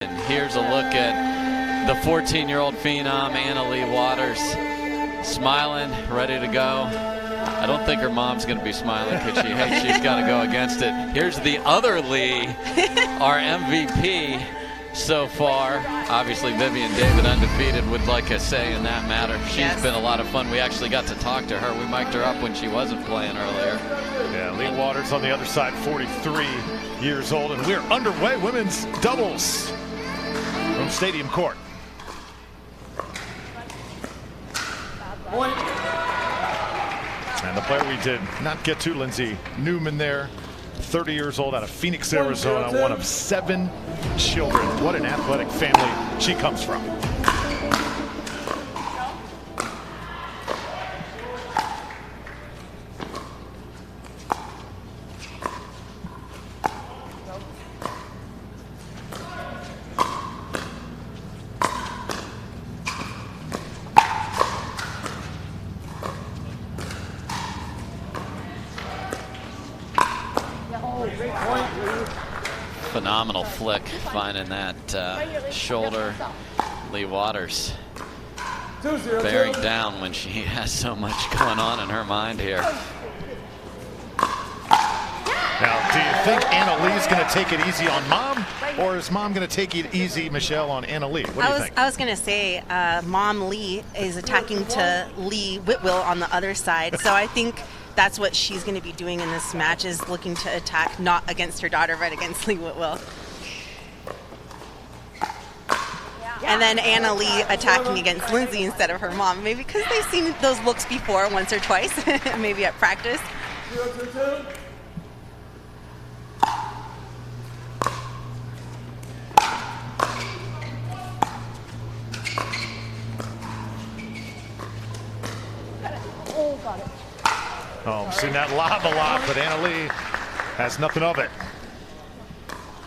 And here's a look at the 14-year-old phenom, Leigh Waters, smiling, ready to go. I don't think her mom's going to be smiling because she's got to go against it. Here's the other Leigh, our MVP so far. Obviously, Vivian David undefeated would like a say in that matter. She's been a lot of fun. We actually got to talk to her. We mic'd her up when she wasn't playing earlier. Yeah, Leigh Waters on the other side, 43 years old, and we're underway. Women's doubles from Stadium Court. And the player we did not get to, Lindsey Newman there, 30 years old, out of Phoenix, Arizona, one of 7 children. What an athletic family she comes from. Phenomenal flick, finding that shoulder. Leigh Waters bearing down when she has so much going on in her mind here. Now, do you think Leigh is going to take it easy on Mom, or is Mom going to take it easy, Michelle, on Leigh? What do you think? I was going to say Mom Leigh is attacking to Leigh Whitwell on the other side, so I think that's what she's going to be doing in this match, is looking to attack not against her daughter, but against Leigh Whitwell. And then Leigh attacking against Lindsey instead of her mom, maybe because they've seen those looks before once or twice, maybe at practice. Oh, I'm seeing that lob a lot, but Leigh has nothing of it.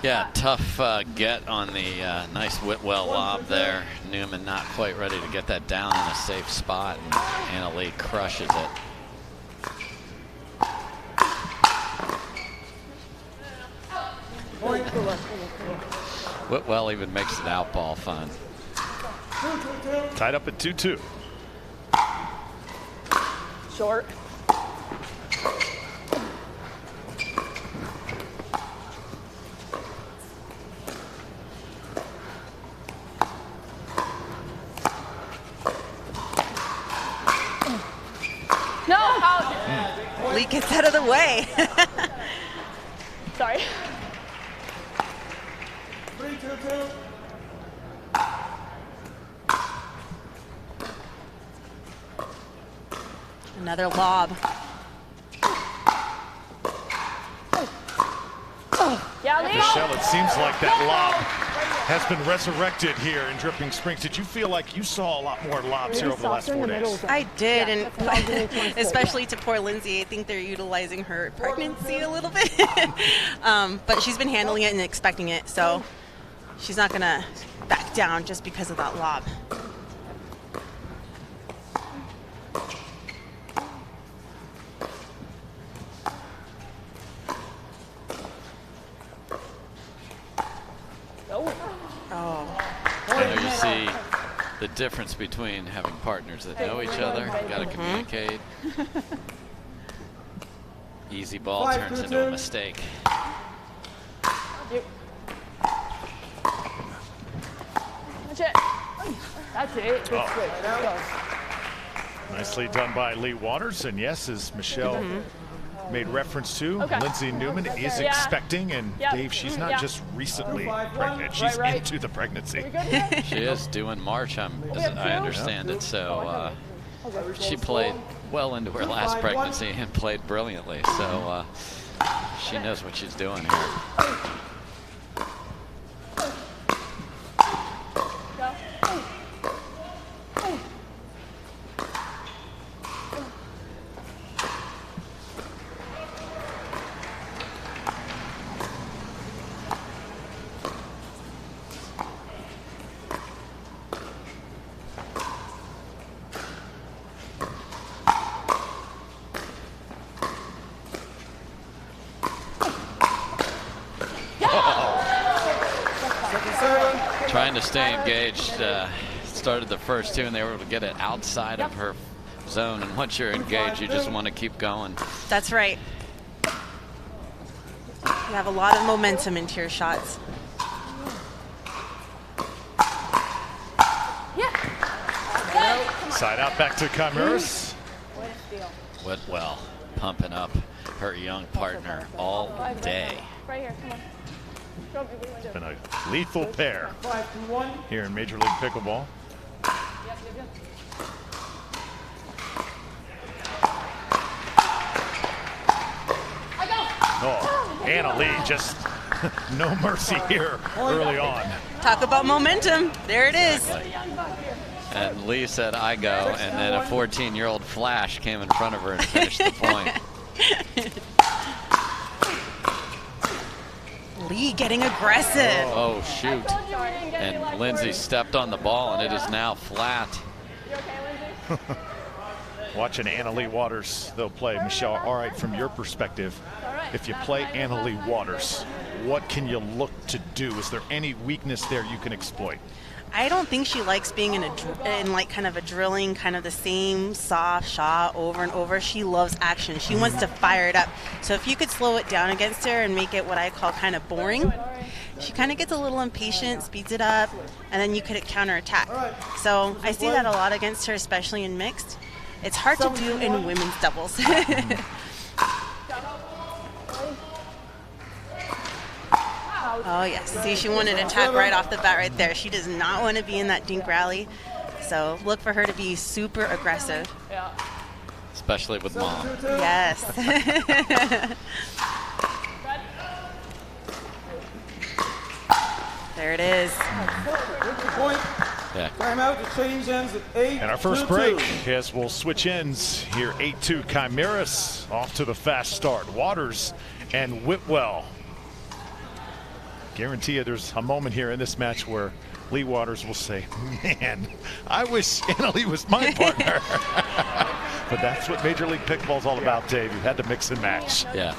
Yeah, tough get on the nice Whitwell lob there. Newman not quite ready to get that down in a safe spot, and Leigh crushes it. Whitwell even makes it out ball fun. Tied up at 2-2. Short. Leigh gets out of the way. Sorry. 3-2-2. Another lob. Michelle, it seems like that lob has been resurrected here in Dripping Springs. Did you feel like you saw a lot more lobs here over the last 4 days? I did, and especially to poor Lindsey. I think they're utilizing her pregnancy a little bit. But she's been handling it and expecting it, so she's not going to back down just because of that lob. I know you see the difference between having partners that know each other, got to communicate. Easy ball turns into a mistake. That's it. That's it. Good switch. Nicely done by Leigh Waters, and yes, as Michelle made reference to, Lindsey Newman is expecting, and Dave, she's not just recently pregnant, she's into the pregnancy. She is due in March, I understand it, so she played well into her last pregnancy and played brilliantly, so she knows what she's doing here. Trying to stay engaged. Started the first two, and they were able to get it outside of her zone. And once you're engaged, you just want to keep going. That's right. You have a lot of momentum into your shots. Side out back to Chimeras. Whitwell pumping up her young partner all day. Right here, come on. Show me what you want to It's do. been a lethal pair here in Major League Pickleball. Oh, Anna Leigh just no mercy here early on. Talk about momentum. There it is. And Leigh said, I go, and then a 14-year-old Flash came in front of her and finished the point. Leigh getting aggressive. Oh, shoot. And Lindsey stepped on the ball, and it is now flat. You okay, Lindsey? Watching Anna Leigh Waters, they'll play. Michelle, all right, from your perspective, if you play Anna Leigh Waters, what can you look to do? Is there any weakness there you can exploit? I don't think she likes being in like kind of a drilling, kind of the same soft shot over and over. She loves action. She wants to fire it up. So if you could slow it down against her and make it what I call kind of boring, she kind of gets a little impatient, speeds it up, and then you could counterattack. So I see that a lot against her, especially in mixed. It's hard to do in women's doubles. Oh, yes. See, she wanted to attack right off the bat right there. She does not want to be in that dink rally. So look for her to be super aggressive. Yeah. Especially with Mom. Yes. There it is. Yeah. Timeout to change ends at 8. And our first break, as we'll switch ends here, 8-2 Chimeras off to the fast start. Waters and Whitwell. Guarantee you there's a moment here in this match where Leigh Waters will say, man, I wish Anna Leigh was my partner. But that's what Major League Pickleball is all about, Dave. You had to mix and match. Yeah.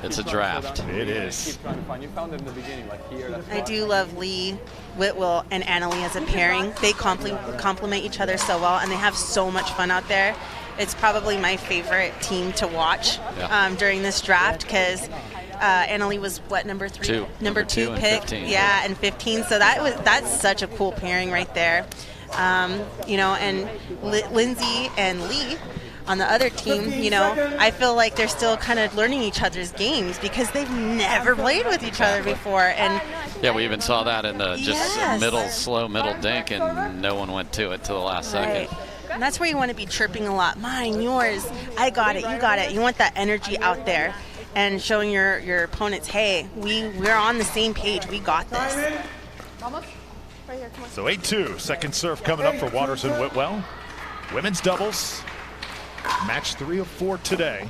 It's a draft. It is. You found it in the beginning, like here. I do love Leigh, Whitwell, and Anna Leigh as a pairing. They complement each other so well, and they have so much fun out there. It's probably my favorite team to watch during this draft because Anna Leigh was what, number 3? Number two pick. 15. Yeah, and 15. So that's such a cool pairing right there. You know, and Lindsey and Leigh on the other team, you know, I feel like they're still kind of learning each other's games because they've never played with each other before. And yeah, we even saw that in the slow middle dink, and no one went to it till the last second. And that's where you want to be chirping a lot. Mine, yours, I got it, you got it. You want that energy out there and showing your opponents, hey, we're on the same page. We got this. Almost. Right here, come on. So 8-2, second serve coming up for Waters and Whitwell. Women's doubles, match 3 of 4 today.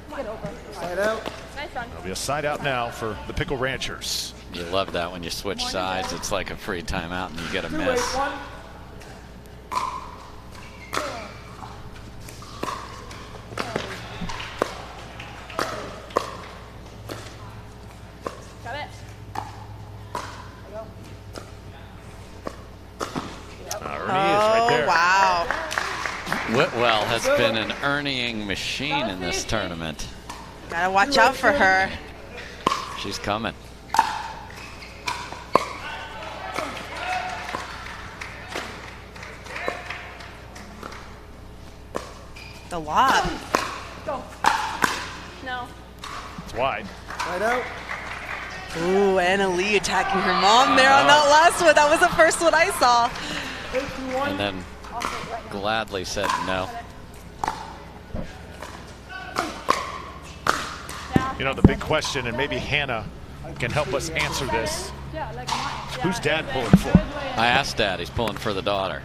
Get over. Side out. Nice run. There'll be a side out now for the Pickle Ranchers. You love that when you switch sides. It's like a free timeout and you get a miss. 2-8-1. Got it. Ernie is right there. Wow. Whitwell has been an earning machine in this tournament. Gotta watch out for her. She's coming. The lob. Go. No. It's wide. Side out. Ooh, Anna Leigh attacking her mom there on that last one. That was the first one I saw. 8-1. And then gladly said no. You know, the big question, and maybe Hannah can help us answer this. Yeah, like mine. Who's Dad pulling for? I asked Dad, he's pulling for the daughter.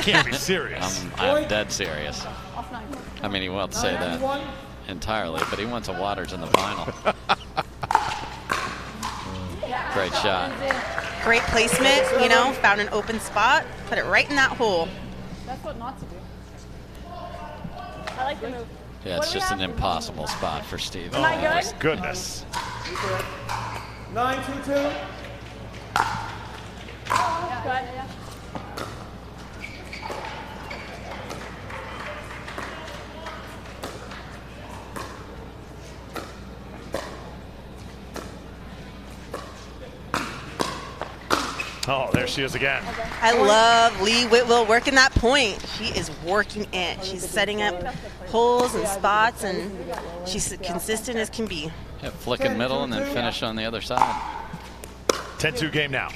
Can't be serious. I'm dead serious. Off 9. I mean, he won't say that 9-1. entirely, but he wants a Waters in the final. Great shot. Great placement, you know, found an open spot, put it right in that hole. That's what not to do. I like the move. Yeah, it's just an impossible spot for Steve. Oh, I good? my goodness. 9-2-2. Oh, there she is again. I love Leigh Whitwell working that point. She is working it. She's setting up holes and spots, and she's consistent as can be. Yeah, flick in middle and then finish on the other side. 10-2 game now.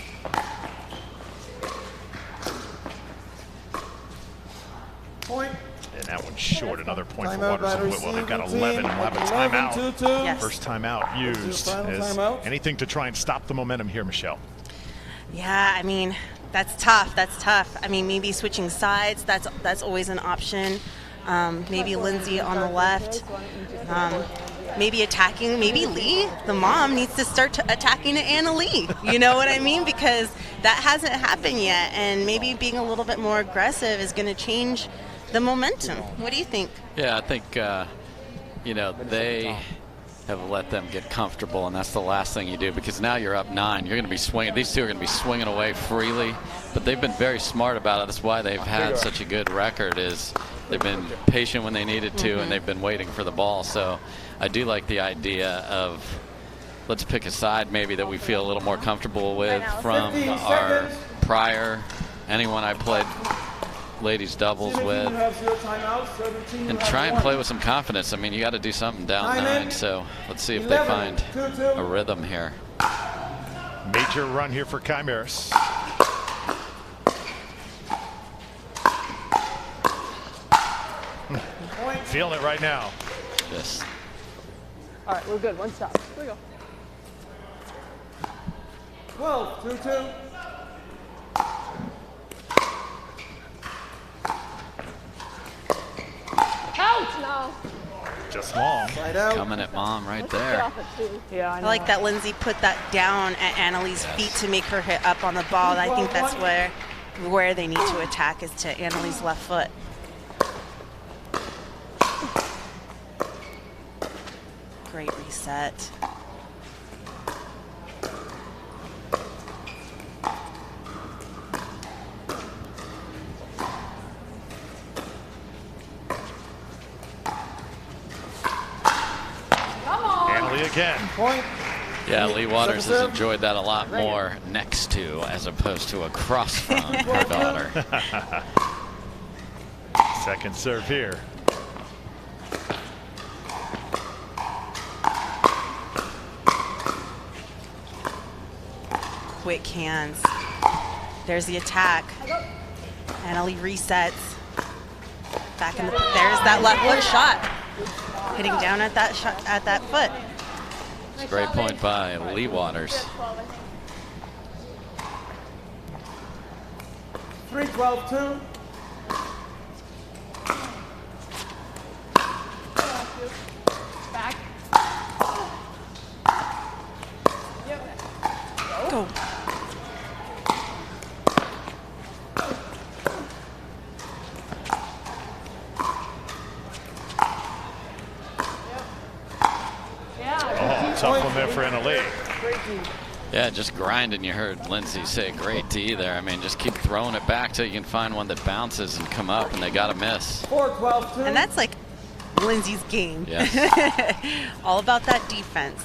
Point. And that one's short. Another point for Timeout Waters by and Whitwell. They've got receiving 11 and we'll have a timeout. 11-2-2. Yes. First timeout used. As anything to try and stop the momentum here, Michelle. Yeah, I mean, that's tough. That's tough. I mean, maybe switching sides, that's always an option. Maybe Lindsey on the left. Maybe attacking, maybe Leigh, the mom, needs to start attacking Anna Leigh. You know what I mean? Because that hasn't happened yet, and maybe being a little bit more aggressive is going to change the momentum. What do you think? Yeah, I think, you know, they have let them get comfortable, and that's the last thing you do, because now you're up 9. You're going to be swinging. These two are going to be swinging away freely, but they've been very smart about it. That's why they've had such a good record, is they've been patient when they needed to, and they've been waiting for the ball. So I do like the idea of let's pick a side maybe that we feel a little more comfortable with from our prior, anyone I played ladies doubles with, and try and play with some confidence. I mean, you got to do something down 9, so let's see if they find a rhythm here. Major run here for Chimeras. Feeling it right now. Yes. All right, we're good. One stop. Here we go. 12-2-2. Out now. Just long. Side out. Coming at mom right Get there. off it too. Yeah, I like that Lindsey put that down at Anna Leigh's feet to make her hit up on the ball. I think that's where they need to attack, is to Anna Leigh's left foot. Great reset. Again. Point. Yeah, Leigh Waters has enjoyed that a lot more next to as opposed to across from her daughter. Second serve here. Quick hands. There's the attack. Anna Leigh resets. Back in the, there's that left foot shot. Hitting down at that shot, at that foot. Great point by Leigh Waters. 3-12-2. Back. Go. Tough one there for Anna Leigh. Yeah, just grinding. You heard Lindsey say great D there. I mean, just keep throwing it back till you can find one that bounces and come up, and they got to miss. 4-12-2. And that's like Lindsey's game. Yes. All about that defense.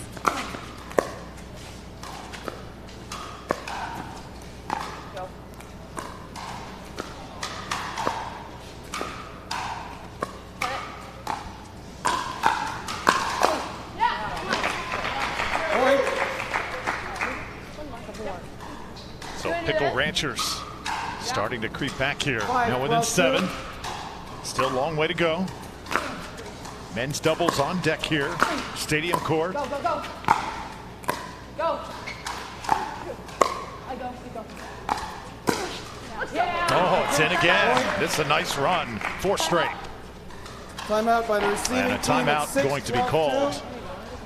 So Pickle Ranchers starting to creep back here. Now within 7. Still a long way to go. Men's doubles on deck here. Stadium court. Go, go, go. Go. I go, you go. Yeah. Oh, it's in again. This is a nice run. 4 straight. Timeout by the receiving And a team at timeout going to be 6-12-2. called.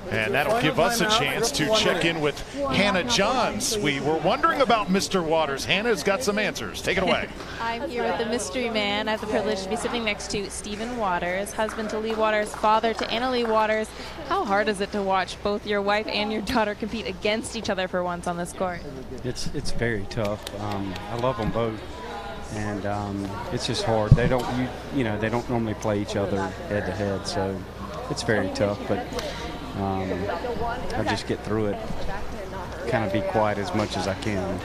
And that'll give us a chance to check in with Hannah Johns. We were wondering about Mr. Waters. Hannah's got some answers. Take it away. I'm here with the mystery man. I have the privilege to be sitting next to Stephen Waters, husband to Leigh Waters, father to Anna Leigh Waters. How hard is it to watch both your wife and your daughter compete against each other for once on this court? It's very tough. I love them both, and it's just hard. They don't they don't normally play each other head to head, so it's very tough. But I just get through it, kind of be quiet as much as I can.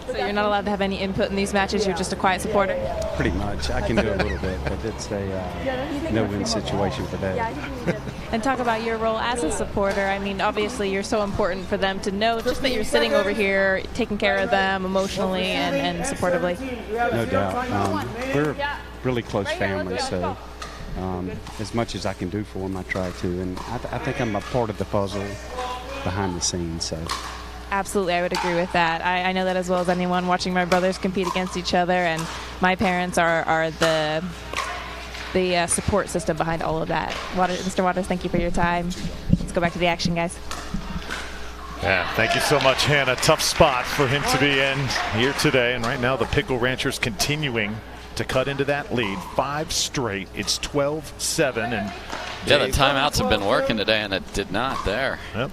So you're not allowed to have any input in these matches? You're just a quiet supporter? Pretty much. I can do a little bit, but it's a no-win situation for Dad. And talk about your role as a supporter. I mean, obviously you're so important for them to know just that you're sitting over here, taking care of them emotionally and supportively. No doubt. We're a really close family, so as much as I can do for them, I try to. And I think I'm a part of the puzzle behind the scenes. So. Absolutely, I would agree with that. I know that as well as anyone, watching my brothers compete against each other, and my parents are the support system behind all of that. Mr. Waters, thank you for your time. Let's go back to the action, guys. Yeah, thank you so much, Hannah. Tough spot for him to be in here today. And right now the Pickle Ranchers continuing to cut into that lead. 5 straight. It's 12-7. And yeah, the timeouts have been working today, and it did not there. Yep.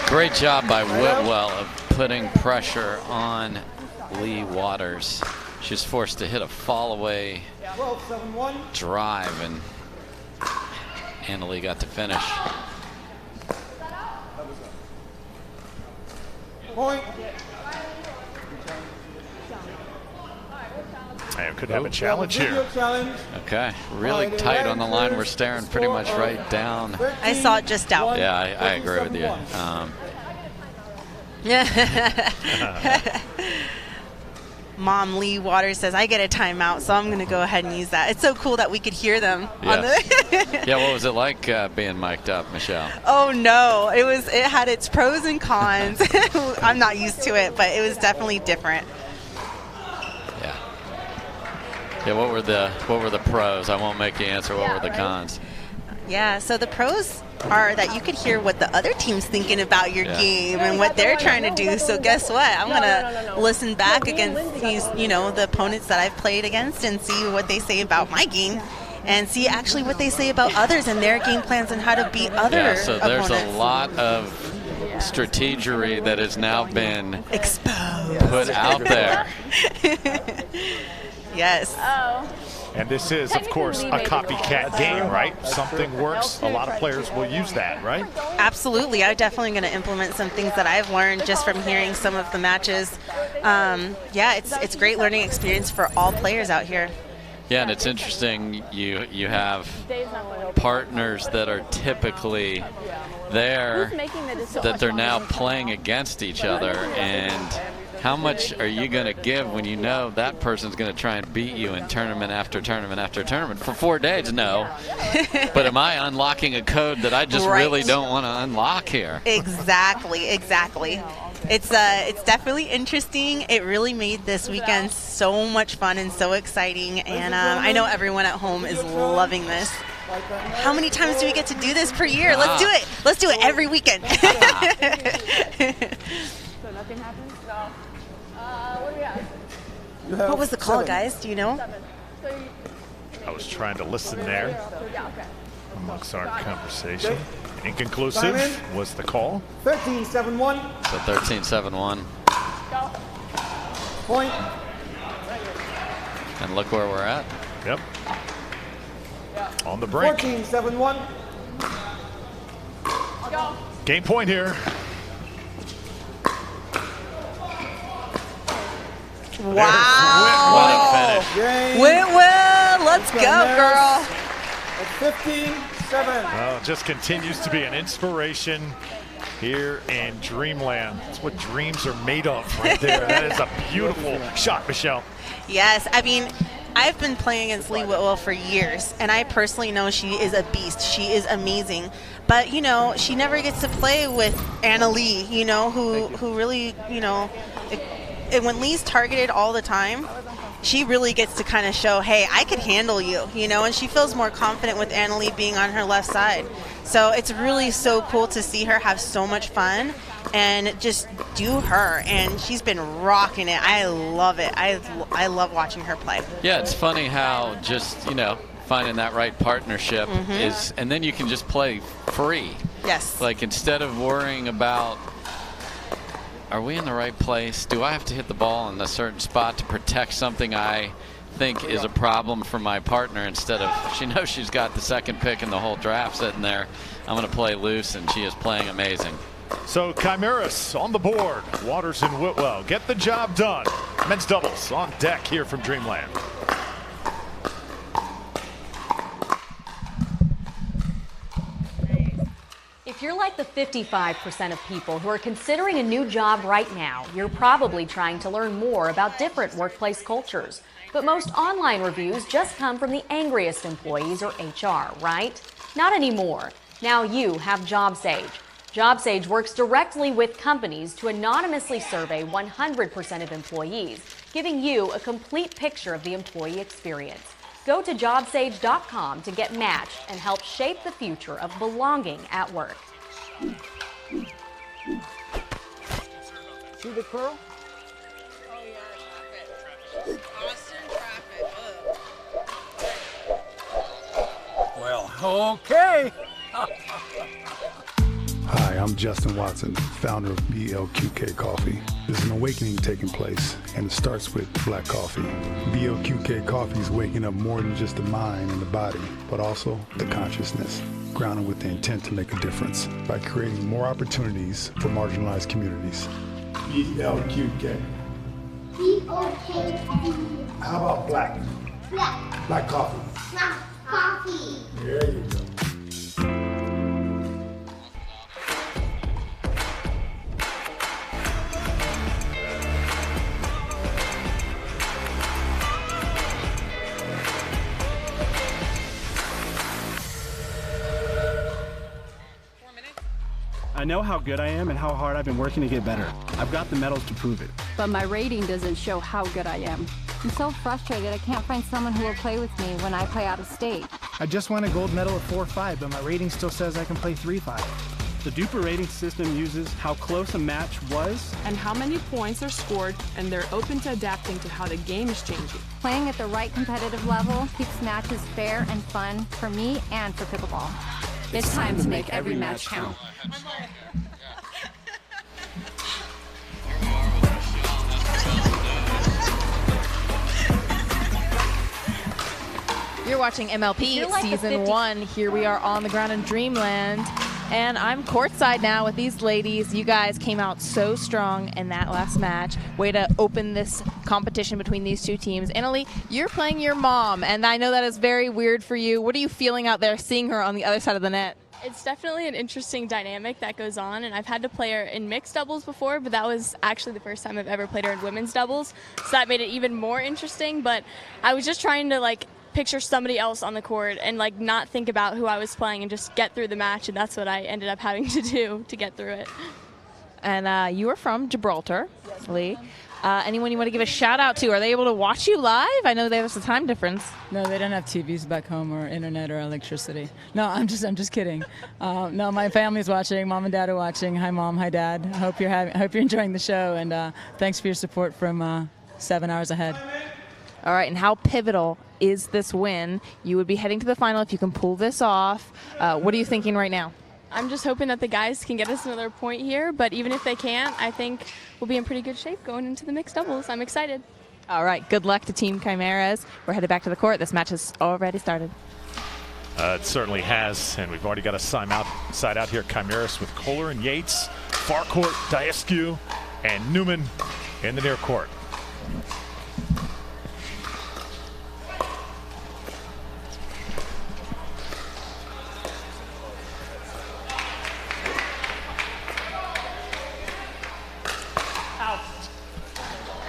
Great job by Whitwell of putting pressure on Leigh Waters. She's forced to hit a fall-away drive, and Anna-Leigh got to finish. Point. And could have a challenge here. Okay, really tight on the line. We're staring pretty much right down. I saw it just out. Yeah, I agree with you. Mom, Leigh Waters says, I get a timeout, so I'm going to go ahead and use that. It's so cool that we could hear them. Yes. Yeah, what was it like being mic'd up, Michelle? Oh, no. It had its pros and cons. I'm not used to it, but it was definitely different. Yeah. Yeah, what were the pros? I won't make you answer. What were the cons? Yeah, so the pros are that you could hear what the other team's thinking about your game and what they're trying to do. So guess what? I'm going to listen back against these, the opponents that I've played against and see what they say about my game and see actually what they say about others and their game plans and how to beat other opponents. So there's a lot of strategery that has now been exposed, put out there. Yes. And this is, of course, a copycat game, right? Something works, a lot of players will use that, right? Absolutely. I'm definitely going to implement some things that I've learned just from hearing some of the matches. Yeah, it's a great learning experience for all players out here. Yeah, and it's interesting, you have partners that are typically there that they're now playing against each other, and how much are you going to give when you know that person's going to try and beat you in tournament after tournament after tournament for 4 days? No. But am I unlocking a code that I just really don't want to unlock here? Exactly. It's definitely interesting. It really made this weekend so much fun and so exciting, and I know everyone at home is loving this. How many times do we get to do this per year? Let's do it. Let's do it every weekend. So nothing happens? No. What do we have? What was the call, guys? Do you know? I was trying to listen there amongst our conversation. Inconclusive was the call. 13-7-1. So 13-7-1. Point. And look where we're at. Yep. On the brink. 14-7-1. Game point here. Wow. What a finish. Whitwell, let's go, girl. At 15-7. Well, it just continues to be an inspiration here in Dreamland. That's what dreams are made of right there. That is a beautiful shot, Michelle. Yes, I mean, I've been playing against Leigh Whitwell for years, and I personally know she is a beast. She is amazing. But, she never gets to play with Anna-Leigh, who really, and when Leigh's targeted all the time, she really gets to kind of show, hey, I could handle you, you know, and she feels more confident with Annalie being on her left side. So it's really so cool to see her have so much fun and just do her, and she's been rocking it. I love it. I love watching her play. Yeah, it's funny how just, you know, finding that right partnership is, and then you can just play free. Yes. Like, instead of worrying about, are we in the right place? Do I have to hit the ball in a certain spot to protect something I think is a problem for my partner? Instead of, she knows she's got the second pick in the whole draft sitting there. I'm going to play loose, and she is playing amazing. So Chimeras on the board. Waters and Whitwell get the job done. Men's doubles on deck here from Dreamland. If you're like the 55% of people who are considering a new job right now, you're probably trying to learn more about different workplace cultures. But most online reviews just come from the angriest employees, or HR, right? Not anymore. Now you have JobSage. JobSage works directly with companies to anonymously survey 100% of employees, giving you a complete picture of the employee experience. Go to jobsage.com to get matched and help shape the future of belonging at work. See the curl? Oh, yeah, traffic. Austin traffic. Well, okay. Hi, I'm Justin Watson, founder of BLQK Coffee. There's an awakening taking place, and it starts with black coffee. BLQK Coffee is waking up more than just the mind and the body, but also the consciousness, grounded with the intent to make a difference by creating more opportunities for marginalized communities. BLQK. BLQK. How about black? Black. Black coffee. Black coffee. There you go. I know how good I am and how hard I've been working to get better. I've got the medals to prove it. But my rating doesn't show how good I am. I'm so frustrated I can't find someone who will play with me when I play out of state. I just won a gold medal at 4-5, but my rating still says I can play 3-5. The Duper rating system uses how close a match was and how many points are scored, and they're open to adapting to how the game is changing. Playing at the right competitive level keeps matches fair and fun for me and for pickleball. It's time to make every match count. You're watching MLP Season 1. Here we are on the ground in Dreamland. And I'm courtside now with these ladies. You guys came out so strong in that last match. Way to open this competition between these two teams. Annalie, you're playing your mom, and I know that is very weird for you. What are you feeling out there seeing her on the other side of the net? It's definitely an interesting dynamic that goes on, and I've had to play her in mixed doubles before, but that was actually the first time I've ever played her in women's doubles, so that made it even more interesting. But I was just trying to picture somebody else on the court and not think about who I was playing and just get through the match, and that's what I ended up having to do to get through it. And you are from Gibraltar, yes, Leigh. Anyone you want to give a shout out to? Are they able to watch you live? I know there's a time difference. No, they don't have TVs back home or internet or electricity. No, I'm just kidding. No, my family's watching. Mom and Dad are watching. Hi, Mom. Hi, Dad. I hope you're enjoying the show, and thanks for your support from 7 hours ahead. All right, and how pivotal is this win? You would be heading to the final if you can pull this off. What are you thinking right now? I'm just hoping that the guys can get us another point here, but even if they can't, I think we'll be in pretty good shape going into the mixed doubles. I'm excited. All right, good luck to Team Chimeras. We're headed back to the court. This match has already started. It certainly has, and we've already got a side out here. Chimeras with Koller and Yates, far court, Daescu, and Newman in the near court.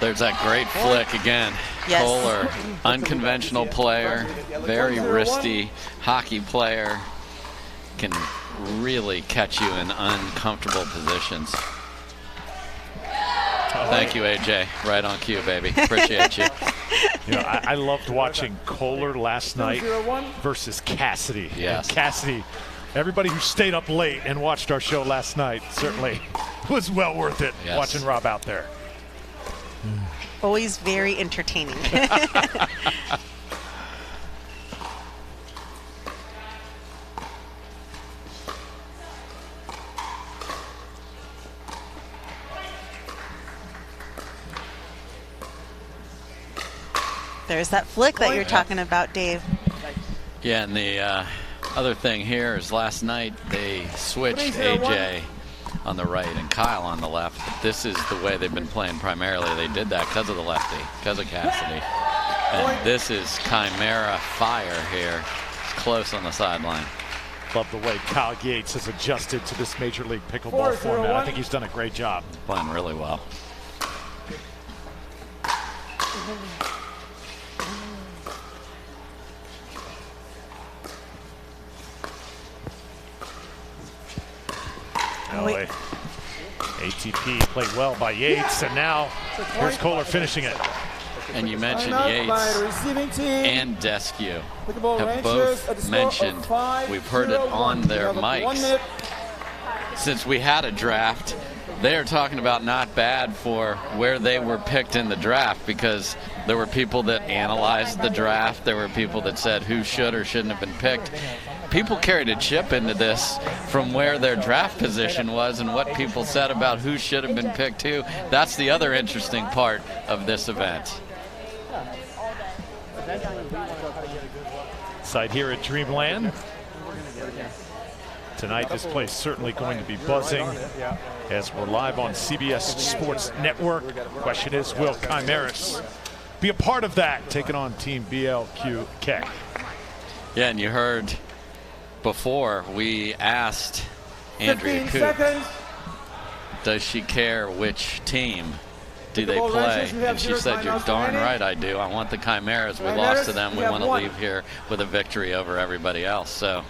There's that great flick again. Yes. Koller, unconventional player, very wristy hockey player, can really catch you in uncomfortable positions. Thank you, AJ. Right on cue, baby. Appreciate you. You know, I loved watching Koller last night versus Cassidy. Yes. And Cassidy, everybody who stayed up late and watched our show last night certainly was well worth it watching Rob out there. Always very entertaining. There's that flick that you're talking about, Dave. Yeah, and the other thing here is last night they switched AJ on the right and Kyle on the left. This is the way they've been playing primarily. They did that because of the lefty, because of Cassidy. And this is Chimera fire here. It's close on the sideline. Love the way Kyle Yates has adjusted to this Major League Pickleball format. I think he's done a great job. Playing really well. ATP played well by Yates, and now here's Koller finishing it. And you mentioned Yates and Daescu have both mentioned, we've heard it on their mics, since we had a draft, they are talking about not bad for where they were picked in the draft, because there were people that analyzed the draft, there were people that said who should or shouldn't have been picked. People carried a chip into this from where their draft position was and what people said about who should have been picked too. That's the other interesting part of this event. Side here at Dreamland. Tonight this place certainly going to be buzzing as we're live on CBS Sports Network. Question is, will Chimeras be a part of that, taking on Team BLQK? Yeah, and you heard before we asked Andrei, does she care which team do they play? And she said, you're darn right I do. I want the Chimeras. We lost to them. We want to leave here with a victory over everybody else. So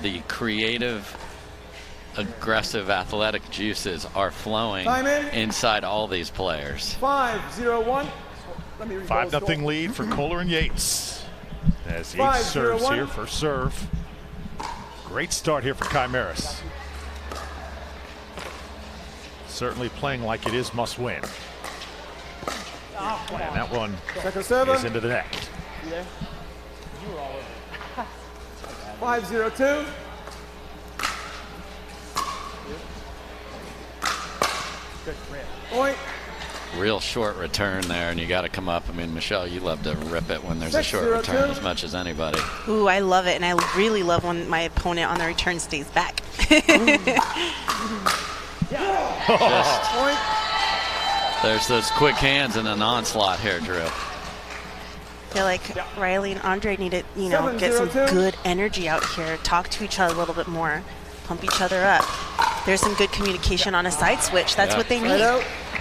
the creative, aggressive, athletic juices are flowing inside all these players. 5-0-1. 5-0 lead for Koller and Yates. As Yates serves here, first serve. Great start here for Chimeras. Certainly playing like it is must win. And that one is into the net. 5-0-2. Point. Real short return there, and you got to come up. I mean, Michelle, you love to rip it when there's a short return as much as anybody. Ooh, I love it, and I really love when my opponent on the return stays back. There's those quick hands and an onslaught here, Drew. I feel like Riley and Andrei need to, get some good energy out here, talk to each other a little bit more, pump each other up. There's some good communication on a side switch. That's what they need.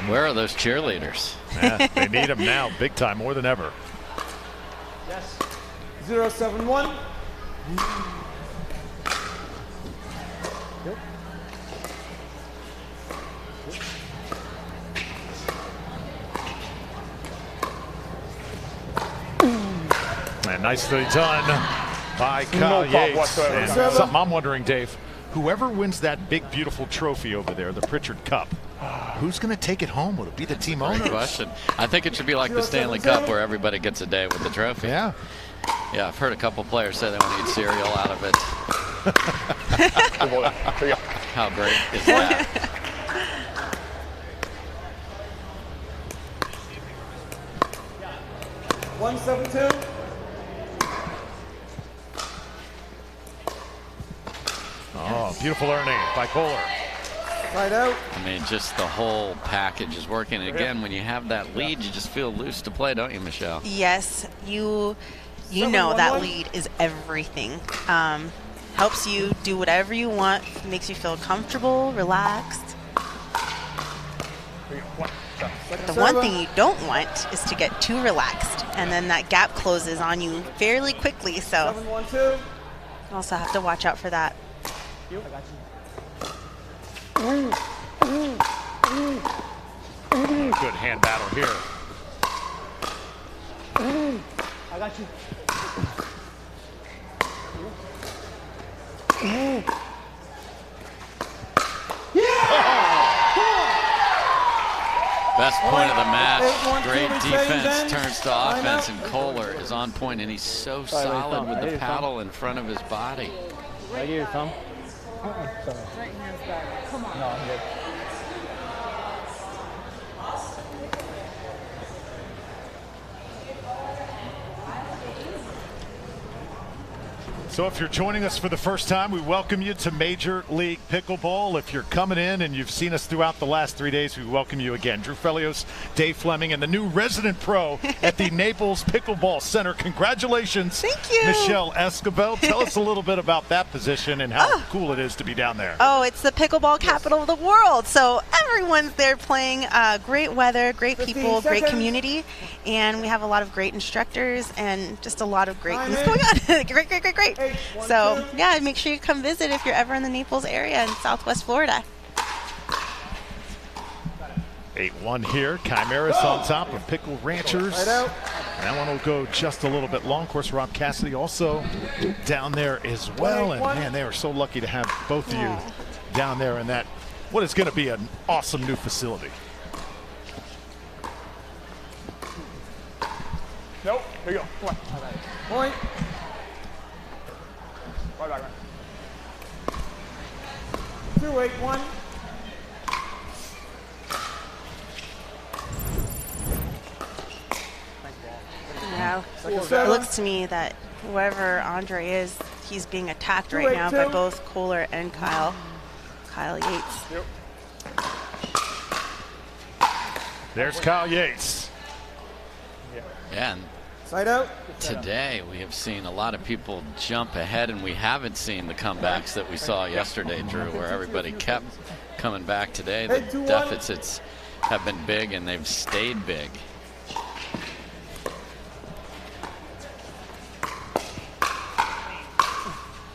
Where are those cheerleaders? Yeah, they need them now, big time, more than ever. 0-7-1. And nicely done by Kyle Yates. And something I'm wondering, Dave, whoever wins that big, beautiful trophy over there, the Pritchard Cup, who's going to take it home? Will it be the team owners? Great question. I think it should be like the Stanley Cup, where everybody gets a day with the trophy. Yeah. Yeah, I've heard a couple players say they want to eat cereal out of it. How great is that? One 7-2. Oh, beautiful earning by Koller. Right out. I mean, just the whole package is working. And again, when you have that lead, you just feel loose to play, don't you, Michelle? Yes, you know that lead is everything. Helps you do whatever you want, makes you feel comfortable, relaxed. The one thing you don't want is to get too relaxed, and then that gap closes on you fairly quickly. So you also have to watch out for that. Good hand battle here. I got you. Best point of the match. Great defense turns to offense, and Koller is on point, and he's so solid with the paddle in front of his body. Right here, thumb. Sorry. Right hand's back. Come on. No, I'm good. So if you're joining us for the first time, we welcome you to Major League Pickleball. If you're coming in and you've seen us throughout the last 3 days, we welcome you again. Drew Felios, Dave Fleming, and the new resident pro at the Naples Pickleball Center. Congratulations. Thank you. Michelle Escobar. Tell us a little bit about that position and how cool it is to be down there. Oh, it's the pickleball capital of the world. So everyone's there playing. Great weather, great people, great community. And we have a lot of great instructors and just a lot of great things going on. Great. So, yeah, make sure you come visit if you're ever in the Naples area in Southwest Florida. 8-1 here. Chimeras on top of Pickle Ranchers. That one will go just a little bit long. Of course, Rob Cassidy also down there as well. And, man, they are so lucky to have both of you down there in that, what is going to be an awesome new facility. Nope. Here you go. Come on. Point. Right. 2-8-1. Yeah, it looks to me that whoever Andrei is, he's being attacked right now by both Koller and Kyle Yates. Yep. There's Kyle Yates. Yeah, and Side out. today we have seen a lot of people jump ahead, and we haven't seen the comebacks that we saw yesterday, Drew, where everybody kept coming back. Today the deficits have been big, and they've stayed big.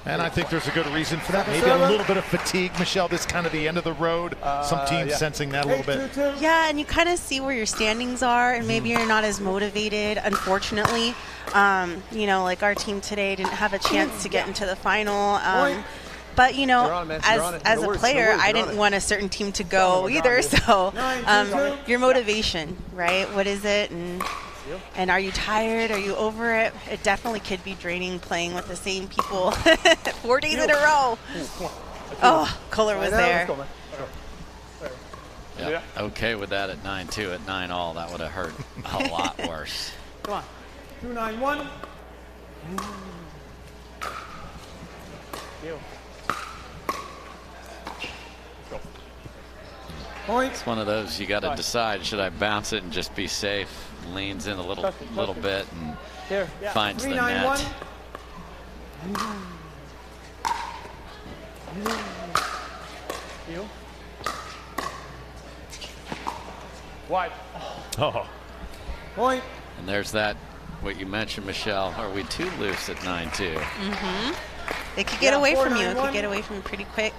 And I think there's a good reason for that. Maybe a little bit of fatigue, Michelle. This kind of the end of the road. Some teams sensing that a little bit. Yeah, and you kind of see where your standings are, and maybe you're not as motivated, unfortunately. You know, like our team today didn't have a chance to get into the final. But, you know, as a player, I didn't want a certain team to go either. So your motivation, right? What is it? And are you tired? Are you over it? It definitely could be draining playing with the same people 4 days in a row. Oh, Koller was there. Yeah, okay with that at 9-2. At 9-all, that would have hurt a lot worse. Come on. 2-9-1. It's one of those you got to decide, should I bounce it and just be safe? Leans in a little bit and finds the net. Wide. Oh. Point. And there's that, what you mentioned, Michelle. Are we too loose at 9-2? It could get away from you. It could get away from you pretty quick.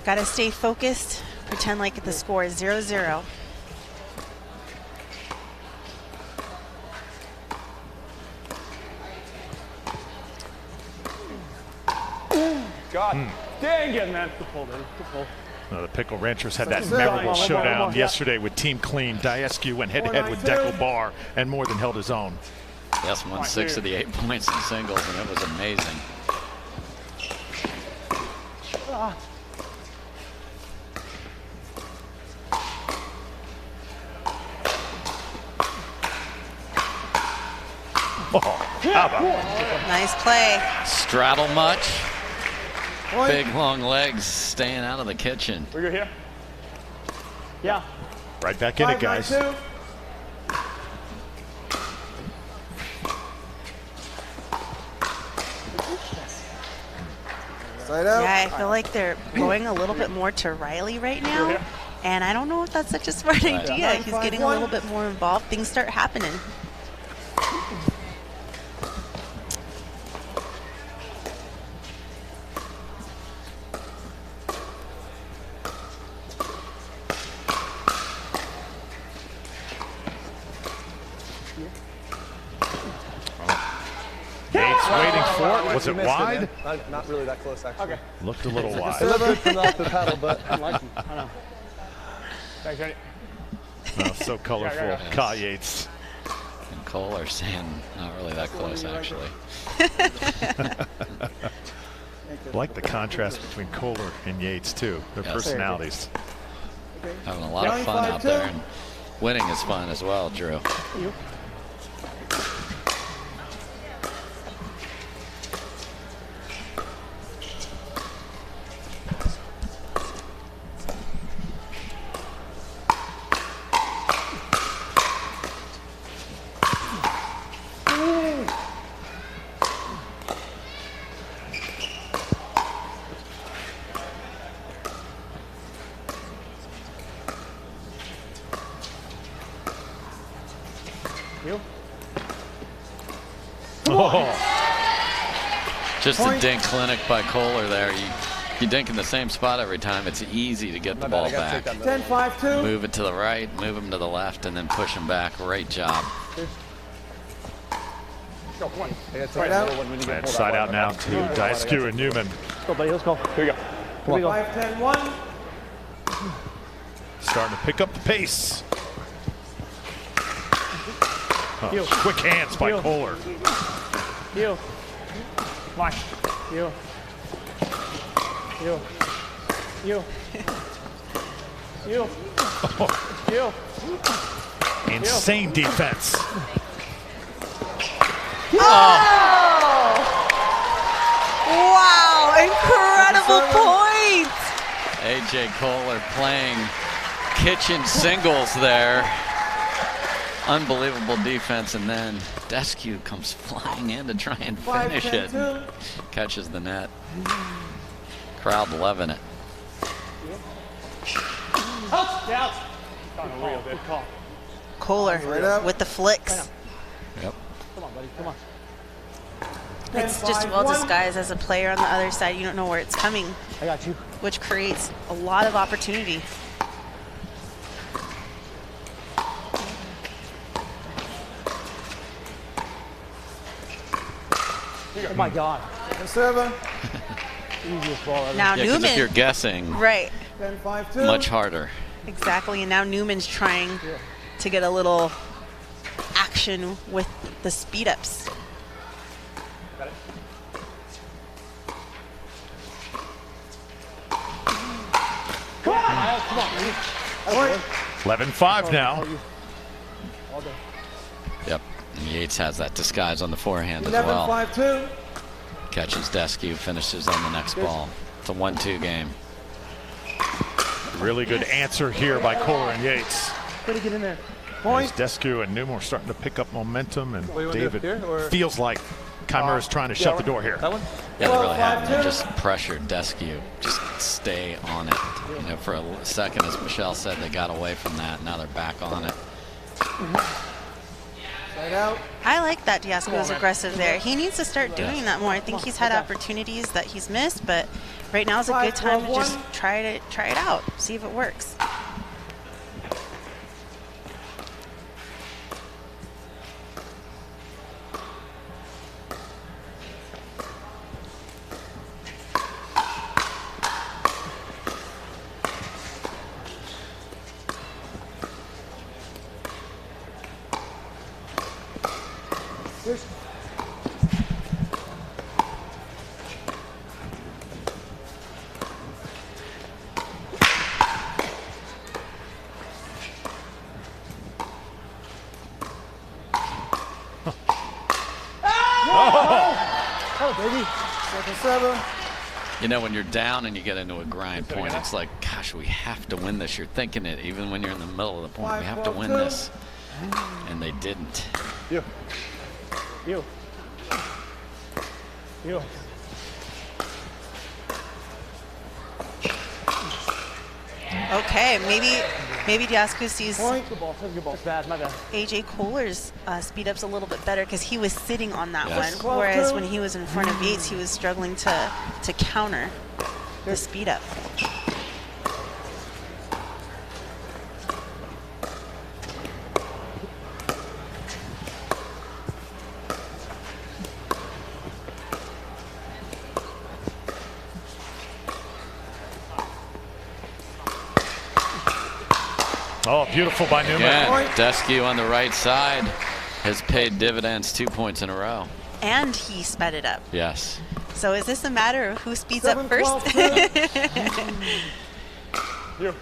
Got to stay focused. Pretend like the score is 0-0. God dang it, man. Good pull, dude. Good pull. The Pickle Ranchers had that memorable showdown yesterday with Team Clean. Daescu went head-to-head with Deckle Bar and more than held his own. Yes, won 6 of the 8 points in singles, and it was amazing. How about nice play. Straddle much. Big long legs staying out of the kitchen. We're good here? Yeah. Right back in it, guys. Yeah, I feel like they're going a little bit more to Riley right now. And I don't know if that's such a smart idea. He's getting a little bit more involved. Things start happening. for it. Was it wide? Not really that close, actually. Okay. Looked a little wide. It looked good from off the paddle, but I like him. I know. Thanks, ready? Oh, so colorful. Yeah. Ka Yates. And Koller saying not really that close, actually. I like the contrast between Koller and Yates, too. Their personalities. Having a lot of fun out there, and winning is fun as well, Drew. Just a dink clinic by Koller there. You dink in the same spot every time. It's easy to get the ball back. 10-5-2. Move it to the right, move him to the left, and then push him back. Great job. And side out now to Daescu and Newman. Let's go, buddy. Let's go. Here we go. Here we go. 5-10-1. Starting to pick up the pace. Quick hands by Koller. You. Come on. You. You. You. You. You. Insane defense. Oh! Wow, incredible point. AJ Koller playing kitchen singles there. Unbelievable defense, and then Daescu comes flying in to try and finish it. Catches the net. Crowd loving it. Koller with the flicks. Yep. Come on, buddy. Come on. It's just well disguised as a player on the other side. You don't know where it's coming. I got you. Which creates a lot of opportunity. Oh my God. Server. Easiest ball ever. Now Yeah, Newman. if you're guessing, Right. 10-5-2. much harder. Exactly. And now Newman's trying to get a little action with the speed ups. Got it. Come on. Come on. 11-5 now. All day. Yep. And Yates has that disguise on the forehand as well. 11-5-2. Catches Daescu, finishes on the next ball. It's a 1-2 game. Really good answer here by Koller and Yates. Way to get in there. As Daescu and Newman are starting to pick up momentum, and David feels like Chimeras trying to shut the door here. That one? Yeah, they really have. They just pressured Daescu. Just stay on it. You know, for a second, as Michelle said, they got away from that. Now they're back on it. Side out. I like that Daescu is aggressive there. He needs to start doing that more. I think he's had opportunities that he's missed, but right now is a good time to just try it out, see if it works. You know, when you're down and you get into a grind point, it's like, gosh, we have to win this. You're thinking it even when you're in the middle of the point. We have to win this. And they didn't. You. You. You. Okay, maybe Daescu sees Good ball. It's bad. My bad. AJ Koller's speed up's a little bit better because he was sitting on that Yes. one, whereas when he was in front of Yates, he was struggling to counter the speed up. Oh, beautiful by Newman. Again, Daescu on the right side has paid dividends 2 points in a row. And he sped it up. Yes. So is this a matter of who speeds up first? You.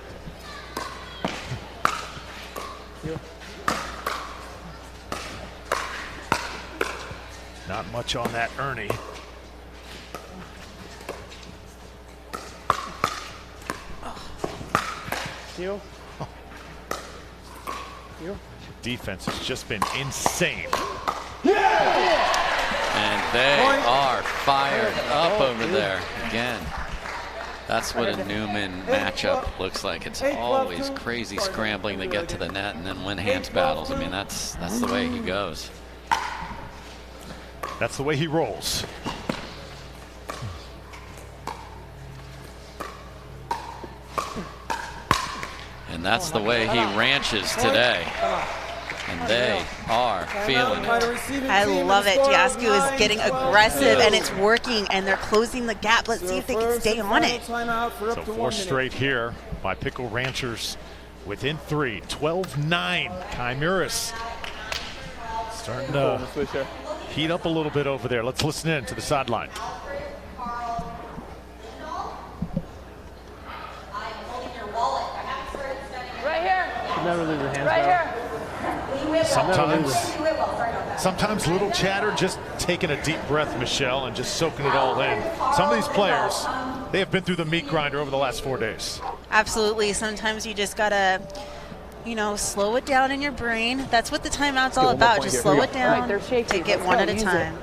Not much on that Ernie. You. You. Defense has just been insane. And they are fired up over there again. That's what a Newman matchup looks like. It's always crazy scrambling to get to the net and then win hands battles. I mean, that's the way he goes. That's the way he rolls. And that's the way he ranches today. And they are feeling it. I love it. Daescu is getting aggressive and it's working and they're closing the gap. Let's see if they can stay on it. So 4 straight here by Pickle Ranchers within 3. 12-9. Chimeras starting to heat up a little bit over there. Let's listen in to the sideline. Right here. Never leave your hands Right down. here. Sometimes little chatter, just taking a deep breath, Michelle, and just soaking it all in. Some of these players, they have been through the meat grinder over the last 4 days. Absolutely. Sometimes you just gotta, you know, slow it down in your brain. That's what the timeout's all about. Just slow it down, take it one at a time.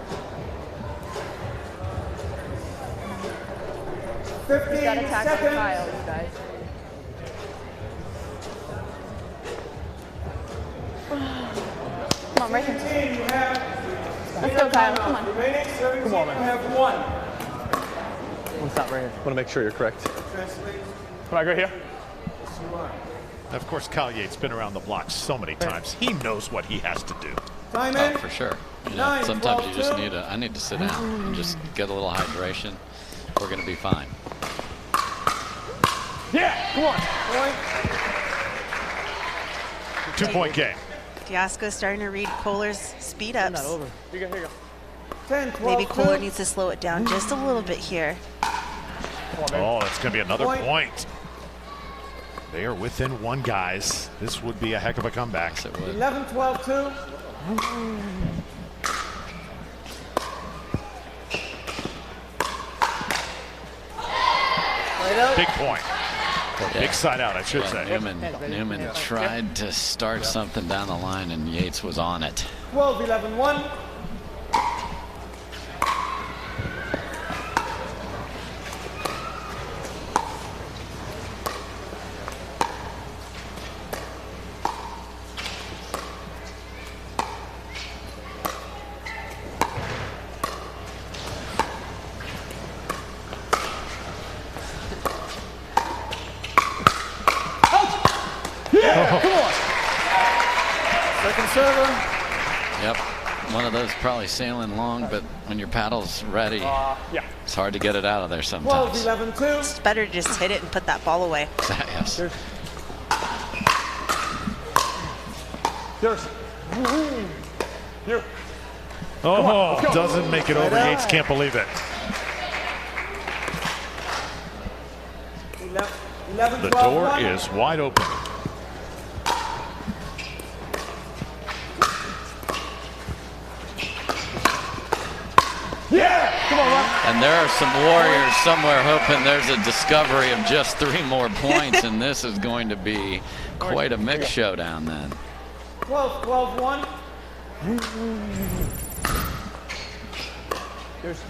15 seconds. Come on, right here. Let's go, Kyle. Come on. Come on, man. One stop right here. Want to make sure you're correct. Can I go here? Of course, Kyle Yates been around the block so many times. He knows what he has to do. Oh, for sure. You know, sometimes you just need I need to sit down and just get a little hydration. We're going to be fine. Yeah, come on. 2-point game. Daescu starting to read Koller's speed ups. Not over. Here you go, here you go. 10, 12, Maybe Koller needs to slow it down just a little bit here. Oh, that's going to be another point. They are within 1, guys. This would be a heck of a comeback. It would. 11, 12, 2. Big point. Or big side out, I should say. Newman tried to start something down the line, and Yates was on it. 12, 11, 1. Yep, one of those probably sailing long, but when your paddle's ready, it's hard to get it out of there sometimes. 12, 11, 2. It's better to just hit it and put that ball away. Yes. Here. Oh, doesn't make it over. Yates can't believe it. 11, The 12, door 1. is wide open. And there are some warriors somewhere hoping there's a discovery of just 3 more points, and this is going to be quite a mixed showdown then. 12, 12, 1. There's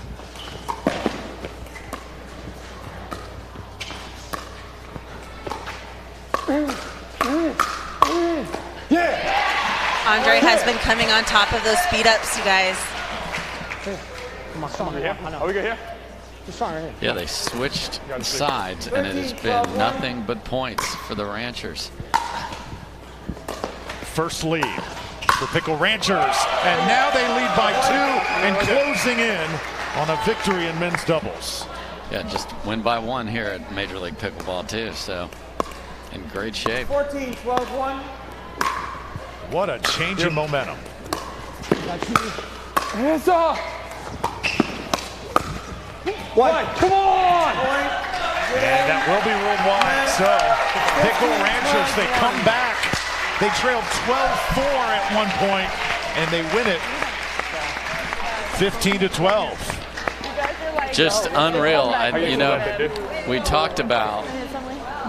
Andrei has been coming on top of those speed ups, you guys. Come on, here. Are we good here? Yeah, they switched sides, and it has been nothing but points for the Ranchers. First lead for Pickle Ranchers, and now they lead by 2 and closing in on a victory in men's doubles. Yeah, just win by 1 here at Major League Pickleball too. So In great shape. 14, 12-1. What a change in momentum. Hands up. What? Come on! And that will be ruled wide. So, Pickle Ranchers, they come back. They trailed 12-4 at one point, and they win it 15-12. Just unreal. You know, we talked about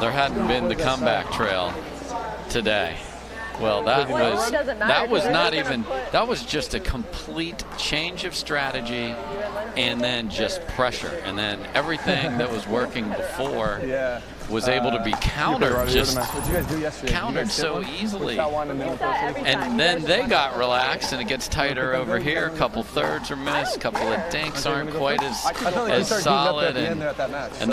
there hadn't been the comeback trail today. Well, that was just a complete change of strategy, and then just pressure, and then everything that was working before was able to be countered, just countered so easily. And then they got relaxed, and it gets tighter over here. A couple thirds are missed, a couple of dinks aren't quite as solid, and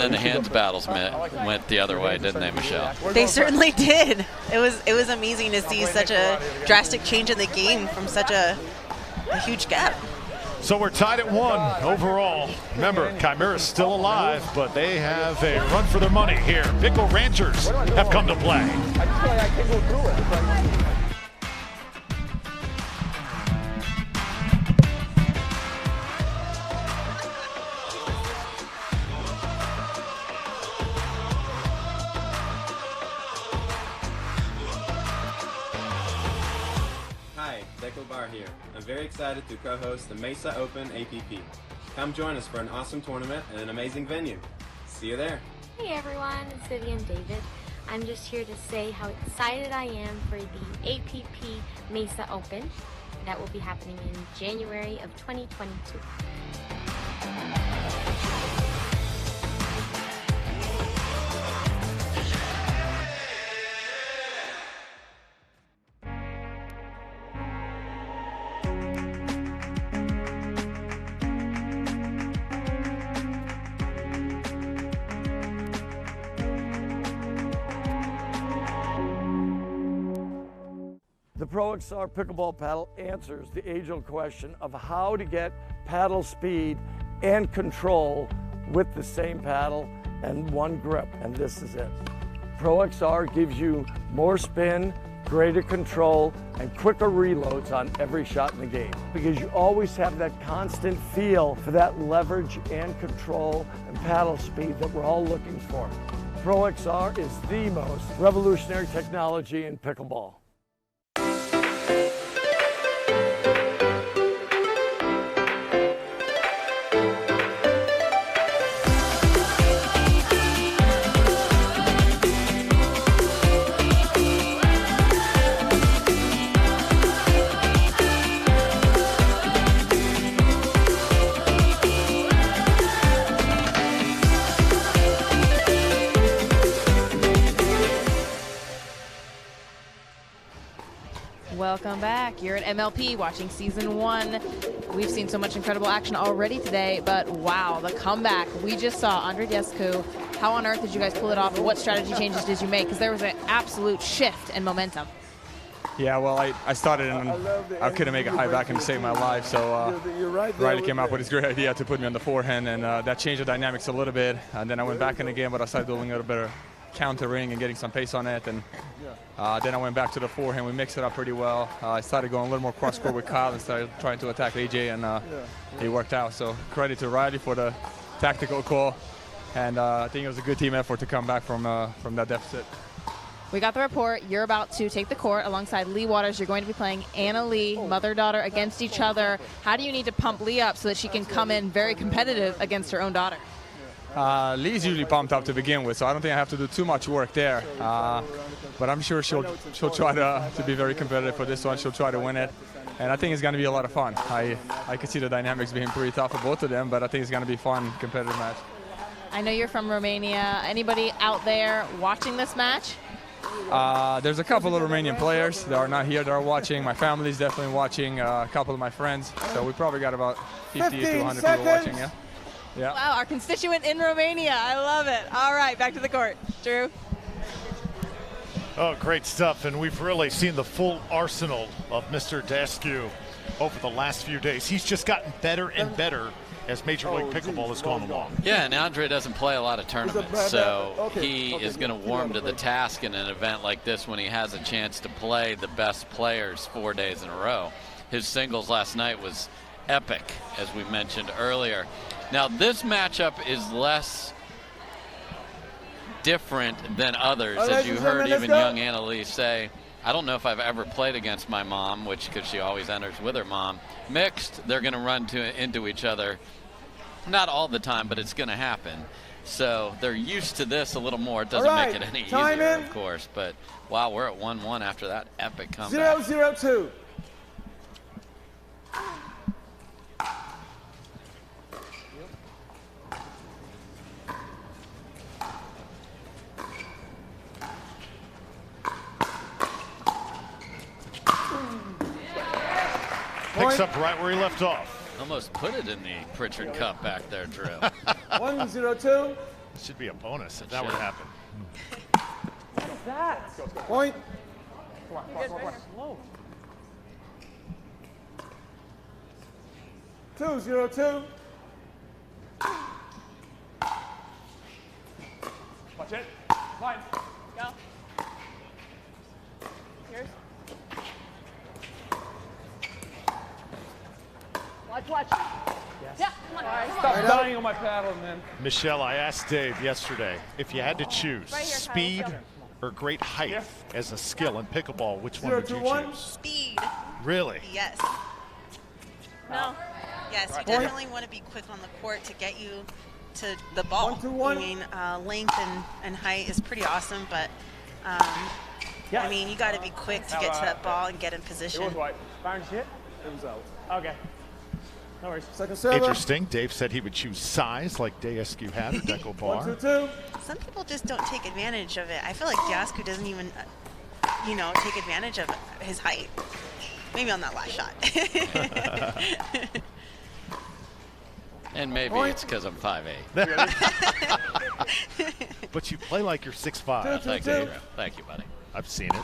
then the hands battles went the other way, didn't they, Michelle? They certainly did. It was amazing to see such a drastic change in the game from such a huge gap. So we're tied at 1 overall. Remember, Chimeras still alive, but they have a run for their money here. Pickle Ranchers have come to play. I just feel like I can't go through it. Bar here. I'm very excited to co-host the Mesa Open APP. Come join us for an awesome tournament and an amazing venue. See you there. Hey everyone, it's Vivian David. I'm just here to say how excited I am for the APP Mesa Open that will be happening in January of 2022. The Pro XR Pickleball Paddle answers the age-old question of how to get paddle speed and control with the same paddle and one grip, and this is it. Pro XR gives you more spin, greater control, and quicker reloads on every shot in the game, because you always have that constant feel for that leverage and control and paddle speed that we're all looking for. Pro XR is the most revolutionary technology in pickleball. Welcome back. You're at MLP watching season 1. We've seen so much incredible action already today, but wow, the comeback. We just saw Andrei Daescu. How on earth did you guys pull it off? What strategy changes did you make? Because there was an absolute shift in momentum. Yeah, well, I started and I couldn't make a high backhand to save my life, so Riley came up with this great idea to put me on the forehand, and that changed the dynamics a little bit. And then I went back in the game, but I started doing a little better countering and getting some pace on it, and then I went back to the forehand. We mixed it up pretty well. I started going a little more cross-court with Kyle and started trying to attack AJ, and it worked out. So credit to Riley for the tactical call, and I think it was a good team effort to come back from that deficit. We got the report. You're about to take the court alongside Leigh Waters. You're going to be playing Anna Leigh, mother-daughter, against each other. How do you need to pump Leigh up so that she can come in very competitive against her own daughter? Lee's usually pumped up to begin with, so I don't think I have to do too much work there. But I'm sure she'll try to be very competitive for this one. She'll try to win it, and I think it's going to be a lot of fun. I can see the dynamics being pretty tough for both of them, but I think it's going to be a fun, competitive match. I know you're from Romania. Anybody out there watching this match? There's a couple of Romanian players that are not here that are watching. My family's definitely watching, a couple of my friends. So we probably got about 50 to 100 people watching, yeah. Yeah. Wow, our constituent in Romania. I love it. All right, back to the court. Drew. Oh, great stuff. And we've really seen the full arsenal of Mr. Daescu over the last few days. He's just gotten better and better as Major League Pickleball has gone along. Yeah, and Andrei doesn't play a lot of tournaments, so he is going to warm to the task in an event like this when he has a chance to play the best players 4 days in a row. His singles last night was epic, as we mentioned earlier. Now, this matchup is less different than others, as you heard even young Leigh say. I don't know if I've ever played against my mom, because she always enters with her mom. Mixed, they're going to run into each other. Not all the time, but it's going to happen. So they're used to this a little more. It doesn't make it any easier, of course. But, wow, we're at 1-1 after that epic comeback. 0-0-2. Picks up right where he left off. Almost put it in the Pritchard Cup back there, Drew. 1-0-2. Should be a bonus if that would happen. What is that? Point. Come on. Slow. 2-0-2. Watch it. Fine. Go. Yours. Watch. Yeah, come on. Stop dying on my paddle, man. Michelle, I asked Dave yesterday, if you had to choose speed or great height as a skill in pickleball, which one would you choose? Speed. Really? Yes. No. Yes, you definitely want to be quick on the court to get you to the ball. 1-2-1. I mean, length and height is pretty awesome, but I mean, you got to be quick to get to that ball and get in position. It was white. Bounce hit. It was out. Okay. No worries. Second server. Interesting. Dave said he would choose size like Daescu had at Deco Bar. 1-2-2. Some people just don't take advantage of it. I feel like Daescu doesn't even, take advantage of his height. Maybe on that last shot. And maybe it's because I'm 5'8". But you play like you're 6'5". Thank you. Thank you, buddy. I've seen it.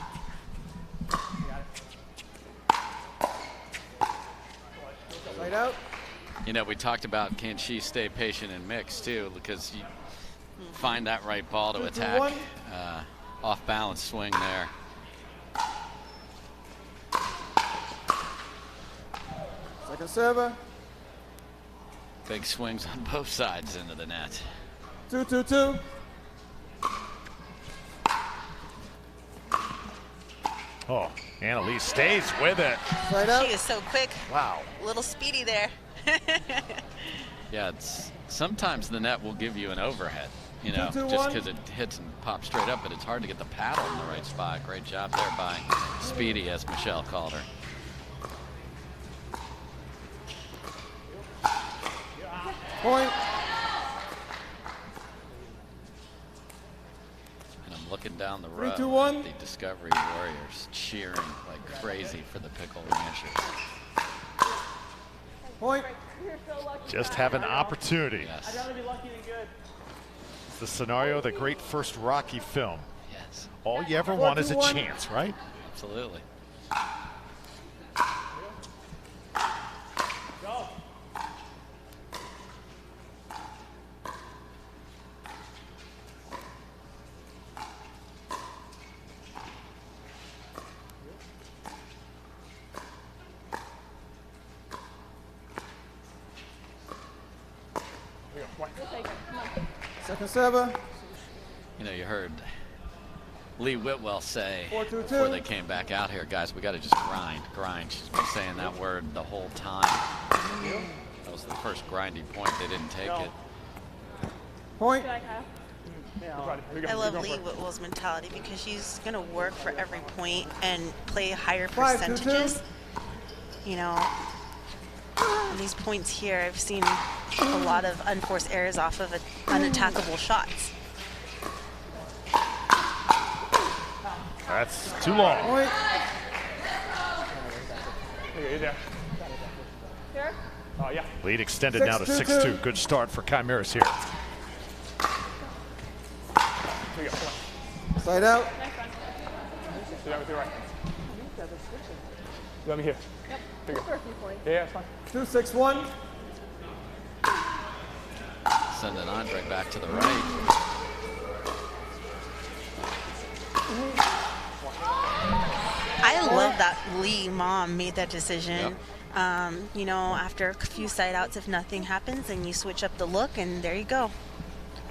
Right out. We talked about can she stay patient and mix too, because you find that right ball to attack. Off balance swing there. Second server. Big swings on both sides into the net. 2-2-2. Oh, Leigh stays with it. Right out. She is so quick. Wow. A little speedy there. Yeah, sometimes the net will give you an overhead, just because it hits and pops straight up, but it's hard to get the paddle in the right spot. Great job there by Speedy, as Michelle called her. Point. And I'm looking down the road 3-2-1. at the Discovery Warriors cheering like crazy for the Pickle Ranchers. Point. Just have an opportunity. Yes. I'd rather be lucky than good. It's the scenario of the great first Rocky film. Yes. All you ever want is a chance, right? Absolutely. Go. Second server. You heard Leigh Whitwell say 4-2-2. before they came back out here, guys, we got to just grind. She's been saying that word the whole time. That was the first grindy point. They didn't take it. Point. I love Leigh Whitwell's mentality because she's going to work for every point and play higher 5-2-2. percentages. On these points here, I've seen a lot of unforced errors off of unattackable shots. That's too long. Point. You're there. Here? Oh, yeah. Lead extended now to 6-2. Good start for Chimeras here. Here you go. Side out. Do that with your right. Let me here. Yep. For a few points. Yeah, it's fine. 2-6-1. sending Andrei back to the right. I love that Leigh mom made that decision. Yep. You know, after a few side outs, if nothing happens, then you switch up the look, and there you go.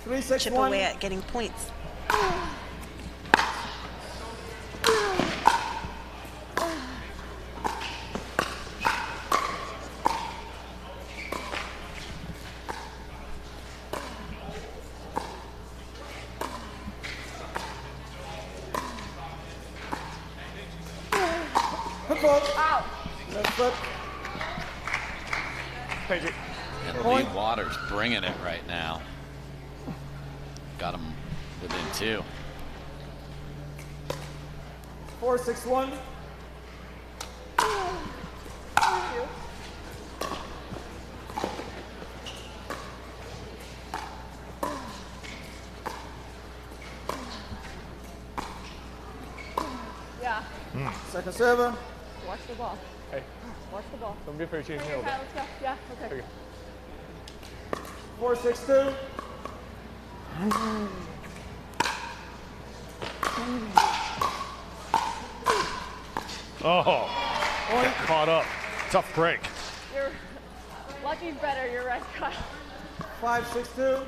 3-6-1. Chip away at getting points. Out. Left foot. And Leigh Waters bringing it right now. Got him within 2. 4-6-1. Yeah. Second server. Watch the ball. Hey. Watch the ball. Don't be afraid to change me Okay, over. let's go. Yeah, okay. 4-6-2. Oh, got caught up. Tough break. You're Lucky's better. You're right, Kyle. 5-6-2.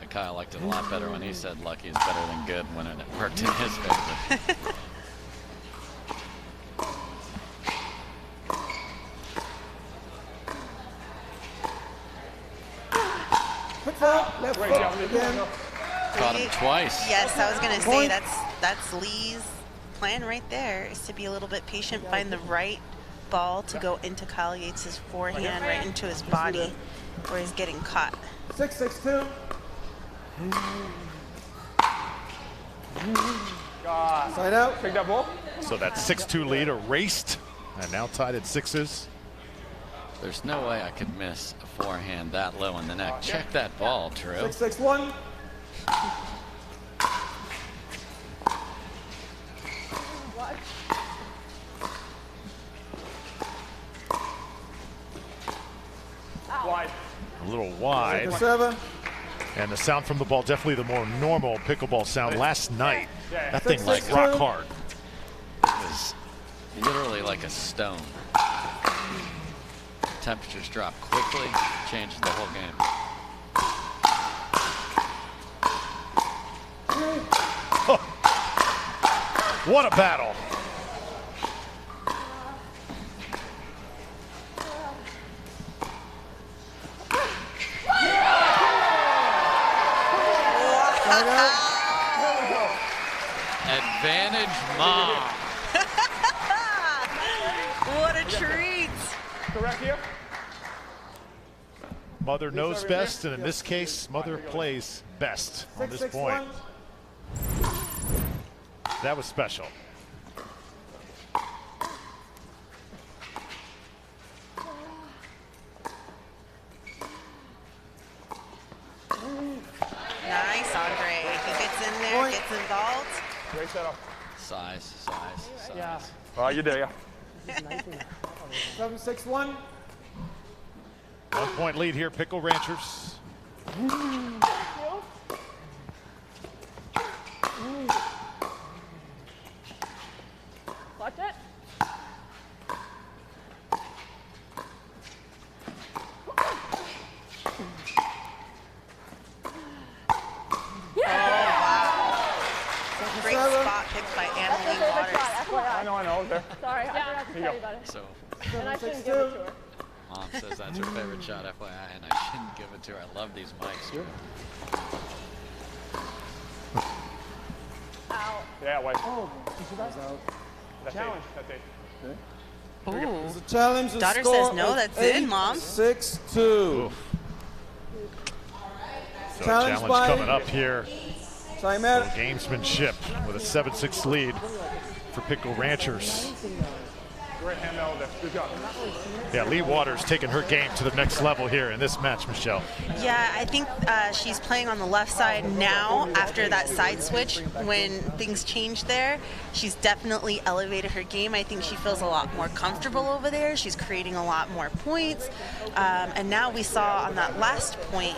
Yeah, Kyle liked it a lot better when he said lucky is better than good when it worked in his favor. Left foot again. Caught him twice. Yes, I was gonna say that's Leigh's plan right there, is to be a little bit patient, find the right ball to go into Kyle Yates' forehand, right into his body, where he's getting caught. 6-6-2. Side out. Take that ball. So that 6-2 lead erased, and now tied at 6s. There's no way I could miss a forehand that low in the neck. Check that ball, Drew. 6-6-1. Wide. A little wide. And the sound from the ball, definitely the more normal pickleball sound. Last night, that thing was rock hard. It was literally like a stone. Temperatures drop quickly, changes the whole game. Oh. What a battle. Advantage mom. What a treat. Correct here. Mother knows best, and in this case, mother plays best on this point. That was special. Nice, Andrei. He gets in there, gets involved. Great setup. Size. Yeah. Oh, you're there, yeah. 7-6-1. 1 point lead here, Pickle Ranchers. Watch it. Great spot picked by Leigh Waters. I know, I was there. Sorry, I forgot to tell you about it. So And I shouldn't give it to her. mom says that's her favorite shot, FYI, and I shouldn't give it to her. I love these mics. Out. Yeah, white. Oh, That's challenge. That's it. Ooh. It's a challenge. Daughter says no, that's in, Mom. 6-2. So challenge coming up here. Chimera. Gamesmanship with a 7-6 lead for Pickle Ranchers. Great handle there. Good job. Yeah, Leigh Waters taking her game to the next level here in this match, Michelle. Yeah, I think she's playing on the left side now after that side switch. When things changed there, she's definitely elevated her game. I think she feels a lot more comfortable over there. She's creating a lot more points. And now we saw on that last point,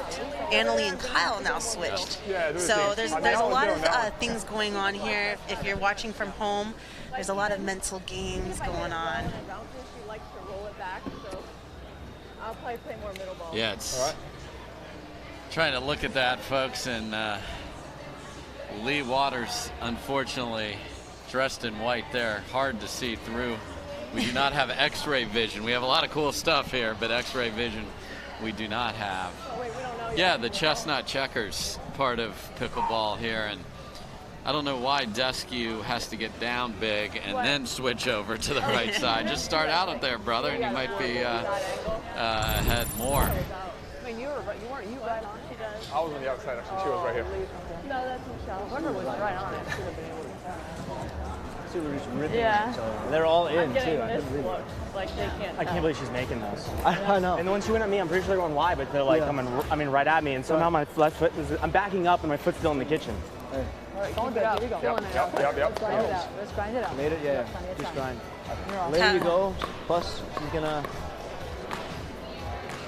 Annalie and Kyle now switched. So there's a lot of things going on here. If you're watching from home, there's a lot of mental games going on. She likes to roll it back, so I'll probably play more middle ball. Yeah, it's trying to look at that, folks, and Leigh Waters, unfortunately, dressed in white there, hard to see through. We do not have X-ray vision. We have a lot of cool stuff here, but X-ray vision we do not have. Oh, wait, we don't know yeah, the chestnut checkers part of pickleball here, and I don't know why Daescu has to get down big and then switch over to the right side. Just start out up there, brother, and you might be ahead more. I mean, you weren't you right on it? I was on the outside, actually. She was right here. No, that's Michelle. Whoever was right on it should have been able to. She was ripping each other. They're all in, too. I couldn't believe it. Like, they can't. I can't believe she's making those. I know. And when she went at me, I'm pretty sure they went wide, but they're like coming right at me, and somehow my left foot I'm backing up, and my foot's still in the kitchen. All right, keep it up. Filling it out. Yep. Let's grind it out. Made it, yeah. Just grind. There you go. Plus,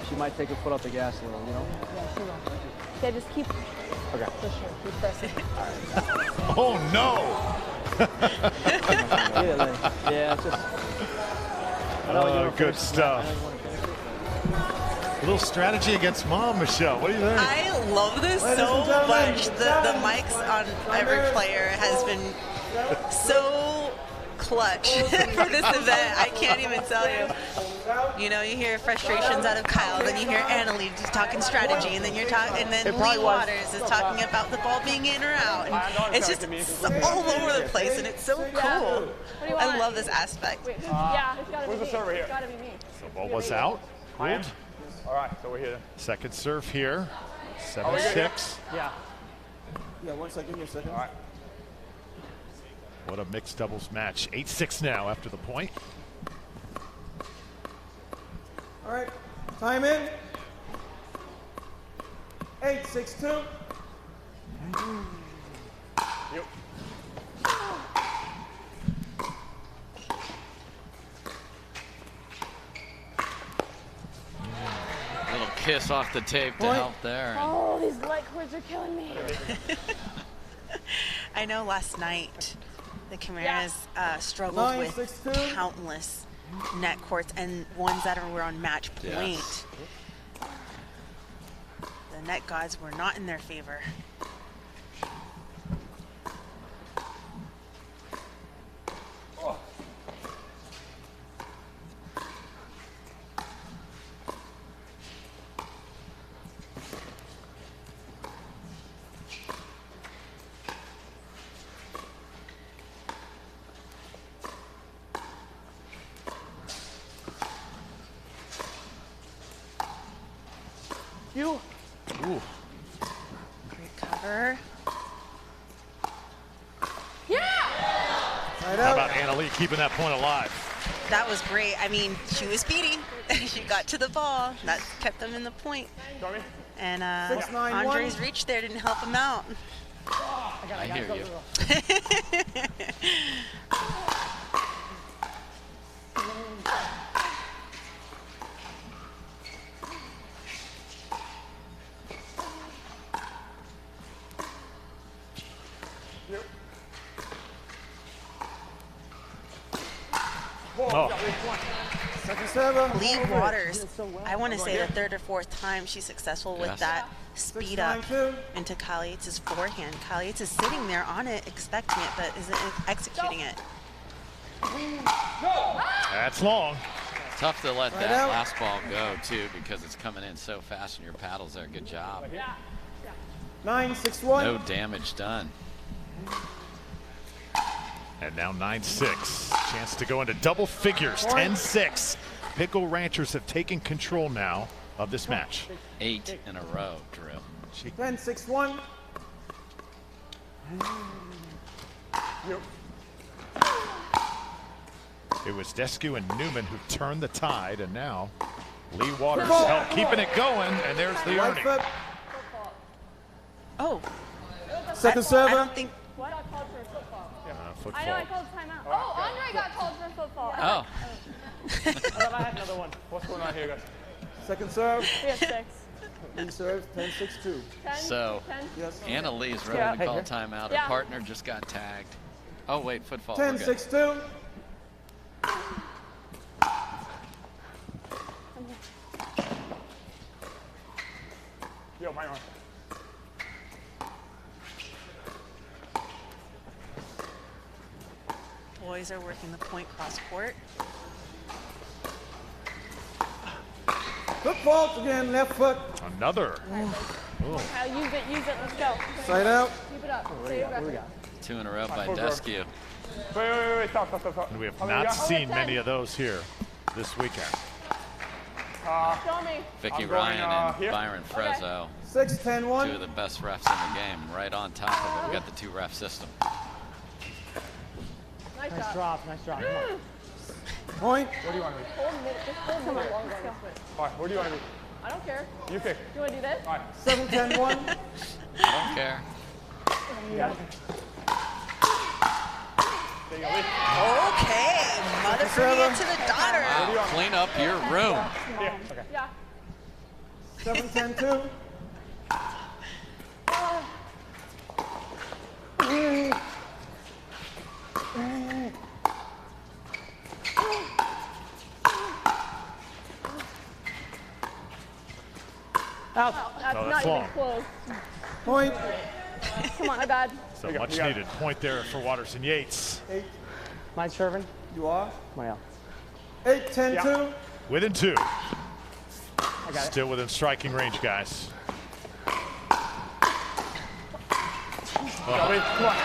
she might take her foot off the gas a little, you know? Yeah, she will. Okay, just keep. Okay. For sure. Keep pressing. Oh, no! Yeah, it's just. Oh, good stuff. A little strategy against mom, Michelle. What do you think? I love this so much. The mics on every player has been so clutch for this event. I can't even tell you. You know, you hear frustrations out of Kyle, then you hear Annalie just talking strategy, and then Leigh Waters is talking about the ball being in or out. And it's just all over the place, and it's so cool. I love this aspect. Yeah, it's gotta be Where's the server here? It's gotta be me. So ball was out. Good. All right, so we're here. Second serve here. 7-6. Yeah, 1 second. Give me a second. All right. What a mixed doubles match. 8-6 now after the point. All right, time in. 8-6-2. Yep. Little kiss off the tape to help there. Oh, these light cords are killing me. I know last night the Chimeras struggled with countless net courts and ones that were on match point. Yes. The net gods were not in their favor. Ooh. Great cover. Yeah! How about Annalie keeping that point alive? That was great. I mean, she was speedy. She got to the ball. That kept them in the point. And Andrei's reach there didn't help him out. I hear you. Leigh Waters, I want to say the third or fourth time she's successful with that speed up into Kyle Yates' forehand. Kyle Yates is sitting there on it, expecting it, but isn't executing it. That's long. Tough to let that last ball go, too, because it's coming in so fast and your paddles there. Good job. 9-6-1. No damage done. And now 9-6. Chance to go into double figures. 10-6. Pickle Ranchers have taken control now of this match. 8 in a row, Drew. 10-6-1. It was Daescu and Newman who turned the tide, and now Leigh Waters helped keeping it going, and there's the earning. Oh. Second server. I don't think. What? Football. I know, I called timeout. Oh, Andrei got called for football. Oh. I thought I had another one. What's going on here, guys? Second serve. We have 6. Leigh serves 10-6-2. So, Yes. Anna Lee's ready to call timeout. Her partner just got tagged. Oh, wait, football. 10-6-2. Yo, my arm. Boys are working the point cross court. Foot fault again, left foot. Another. Kyle, use it, let's go. Side out. Keep it up. Stay aggressive. 2 in a row by Daescu. Wait, stop. And we have not seen many of those here this weekend. Show me. Vicky Ryan and Byron Frezzo. 6-10-1. 2 of the best refs in the game, right on top of it. We got the 2-ref system. Nice drop. Come on. Point. Where do you want to be? Just hold Come on. Let's go. All right, where do you want to be? I don't care. You pick. Do you want to do this? All right. 7-10-1. I don't care. You got it. There you go, Leigh. Okay, mother bringing it to the daughter. Wow, clean up your room. Yeah. Okay. Yeah. 7-10-2. Out. That's No, not that's even long. close. Point. Come on, my bad. So much needed point there for Waters and Yates. 8. My serving. You are. My out. 8-10-2. Within 2. I got it. Still within striking range, guys. Go, Leigh. Come on.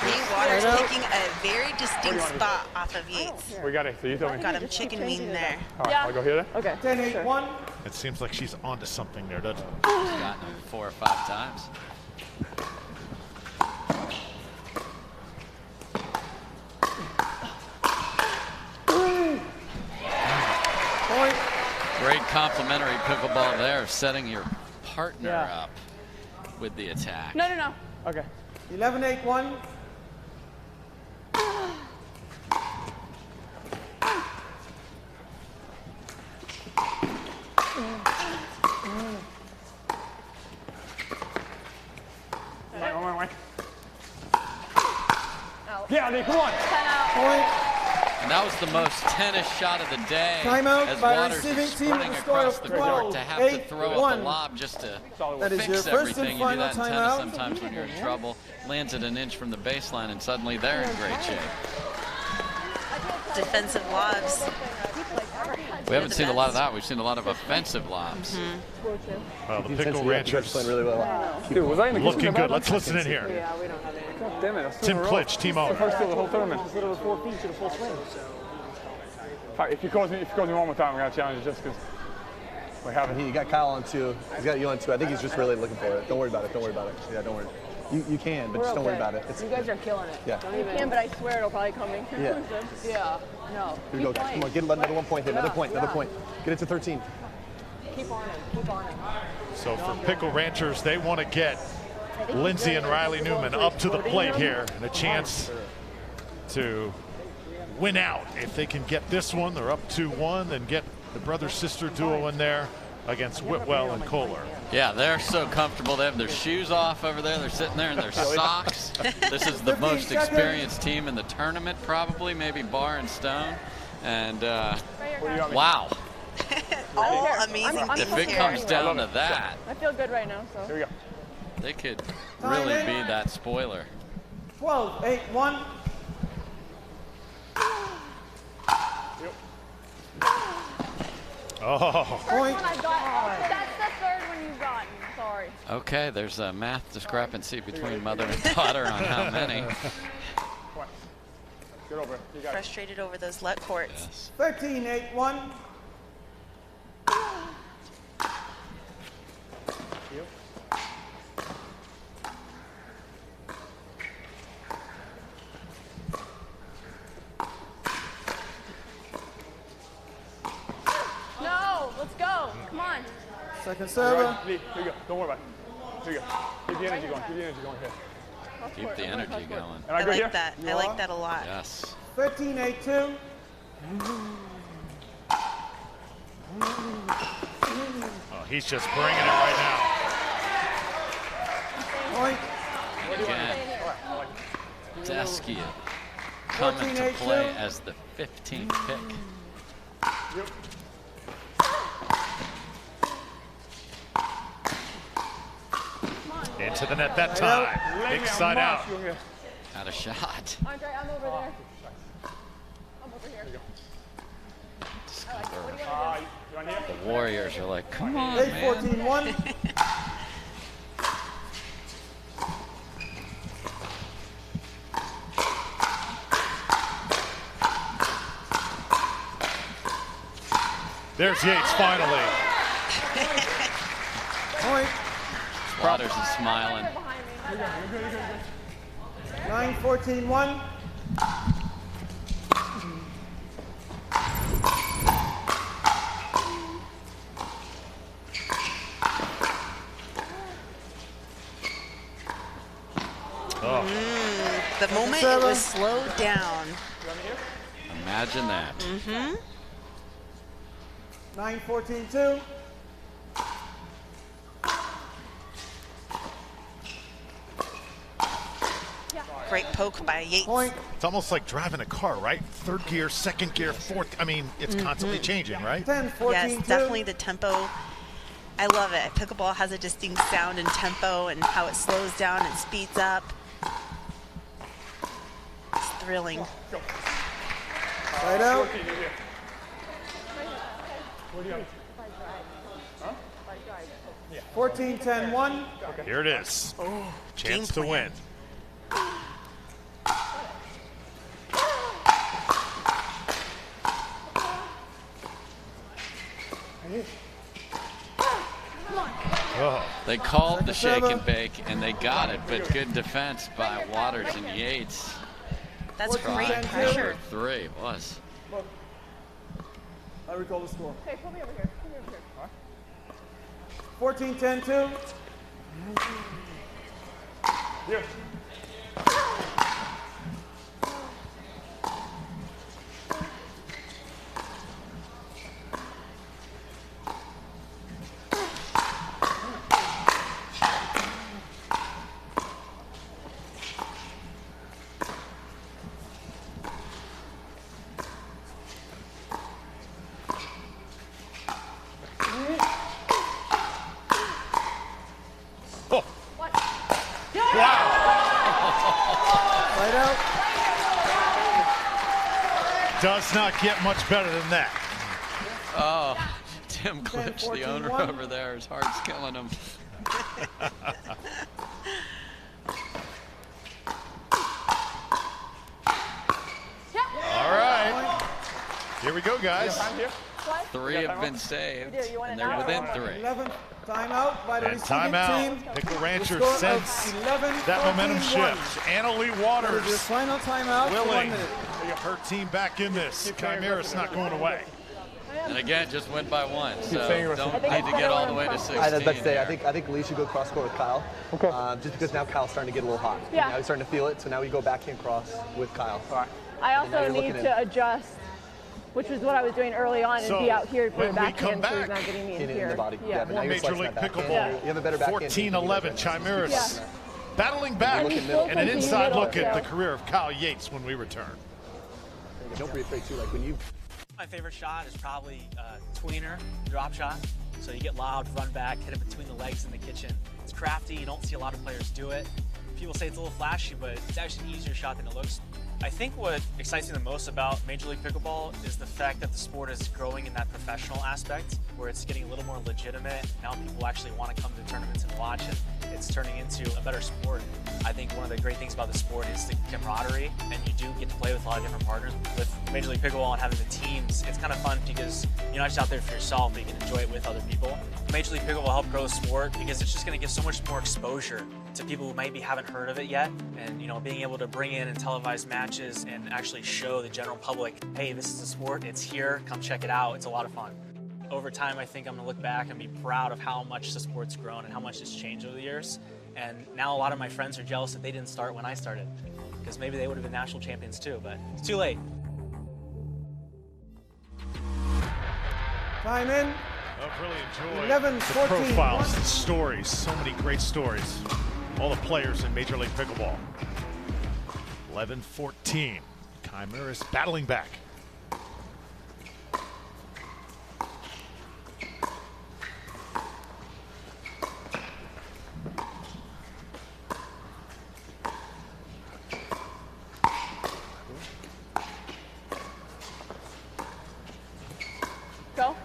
Leigh Waters taking a very distinct spot off of Yates. We got it. So you tell me. Got him chicken wing there. All right, I'll go here then. Okay. 10-8-1. It seems like she's onto something there, doesn't it? She's gotten him 4 or 5 times. Point. Great complimentary pickleball there, setting your partner up with the attack. No. Okay. 11-8-1. Wait. Yeah, Leigh, come on. Point. And that was the most tennis shot of the day. Timeout as by Waters receiving is team with sprinting a score across of the court to have to 12, throw 8-1. up the lob just to That is your fix first and everything. You do final that in tennis timeout. sometimes when you're in trouble. Lands it an inch from the baseline and suddenly they're in great shape. Defensive lobs. We haven't seen a lot of that. We've seen a lot of offensive lobs. Well, the Pickle Ranchers really well. Dude, was I in the looking good. Let's listen in here. Yeah, we don't have any. God damn it. Tim Klitsch, team owner. First kill of the whole tournament. Just little 4 feet to the full swing. If you calls me one more time, I'm gonna challenge you just because we haven't. He got Kyle on 2. He's got you on 2. I think he's just really looking for it. Don't worry about it. Yeah, don't worry. You can, but just don't worry about it. You guys are killing it. Yeah. You can, but I swear it'll probably come in conclusive. Yeah. No. Here we go. Come on, get another 1 point here. Another point. Get it to 13. Keep on it. So for Pickle Ranchers, they want to get Lindsey and Riley Newman up to the plate here and a chance to win out. If they can get this one, they're up 2-1, and get the brother-sister duo in there against Whitwell and Koller. Yeah, they're so comfortable. They have their shoes off over there. They're sitting there in their socks. This is the most experienced team in the tournament, probably, maybe bar and stone. And wow. All amazing things If it here. comes down to that, I feel good right now, so. Here we go. they could really be that spoiler. 12-8-1. Oh. Point. That's the third one you've gotten. Sorry. Okay, there's a math discrepancy between mother and daughter on how many. Get over it. You got it. Frustrated over those let courts. 13-8-1. Second server. Leigh, here you go. Don't worry about it. Here you go. Keep the energy going. Keep the energy going here. Keep the energy going. I like that. I like that a lot. Yes. 13-8-2. Oh, he's just bringing it right now. Point. And again, Daescu coming to play as the 15th pick. Into the net that time. Big side out. Had a shot. Andrei, I'm over there. I'm over here. The Warriors are like, come on, man. 14-1. There's Yates finally. Point. Waters is smiling. 9-14-1. The moment it was slowed down. Imagine that. 9-14-2. Great poke by Yates. Point. It's almost like driving a car, right? Third gear, second gear, fourth. I mean, it's constantly changing, right? 10-14-2. Yes, definitely the tempo. I love it. Pickleball has a distinct sound and tempo and how it slows down and speeds up. It's thrilling. Right out. 14-10-1. Here it is. Chance to win. Oh. They called the shake and bake, and they got it, but good defense by Waters and Yates. That's great Pressure. pressure. 3 was. I recall the score. Okay, pull me over here. Pull me over here. 14-10-2. Here. Does not get much better than that. Oh, Tim Glitch, the owner over there, his heart's killing him. All right. Here we go, guys. 3 have been saved, and they're within 3. 11. Timeout by the And receiving timeout. team. Pickle Ranchers The score of sense 11, that momentum 14-1. shift. Andrei Waters Your final timeout for 1 willing minute. to get her team back in this. Chimeras not going away. And again, just went by 1, so saying don't need to get all the way to 16. I was about to say, here. I think Leigh should go cross court with Kyle. Okay. Just because now Kyle's starting to get a little hot. Yeah. Now he's starting to feel it, so now we go backhand cross with Kyle. All right. I now also you're need looking to in. adjust, which was what I was doing early on, So, and be out here for when the we come backhand, so he's back not getting me in In here. the body. Yeah. but now More you're Major slicing League that backhand. Pickleball. You have a better backhand. 14-11, Chimeras battling back. Look at middle. And an inside look at the Yeah. career of Kyle Yates when we return. Don't be afraid too. Like when you. My favorite shot is probably tweener, drop shot. So you get loud, run back, hit it between the legs in the kitchen. It's crafty, you don't see a lot of players do it. People say it's a little flashy, but it's actually an easier shot than it looks. I think what excites me the most about Major League Pickleball is the fact that the sport is growing in that professional aspect, where it's getting a little more legitimate. Now people actually want to come to tournaments and watch it. It's turning into a better sport. I think one of the great things about the sport is the camaraderie, and you do get to play with a lot of different partners. With Major League Pickleball and having the teams, it's kind of fun because you're not just out there for yourself, but you can enjoy it with other people. Major League Pickleball will help grow the sport because it's just going to give so much more exposure to people who maybe haven't heard of it yet, and being able to bring in and televise matches and actually show the general public, hey, this is a sport, it's here, come check it out, it's a lot of fun. over time, I think I'm going to look back and be proud of how much the sport's grown and how much it's changed over the years. And now a lot of my friends are jealous that they didn't start when I started, because maybe they would have been national champions too, but it's too late. Time in. I've really enjoyed 11, the 14, profiles, the stories, so many great stories. All the players in Major League Pickleball. 11-14. Chimeras battling back. Go.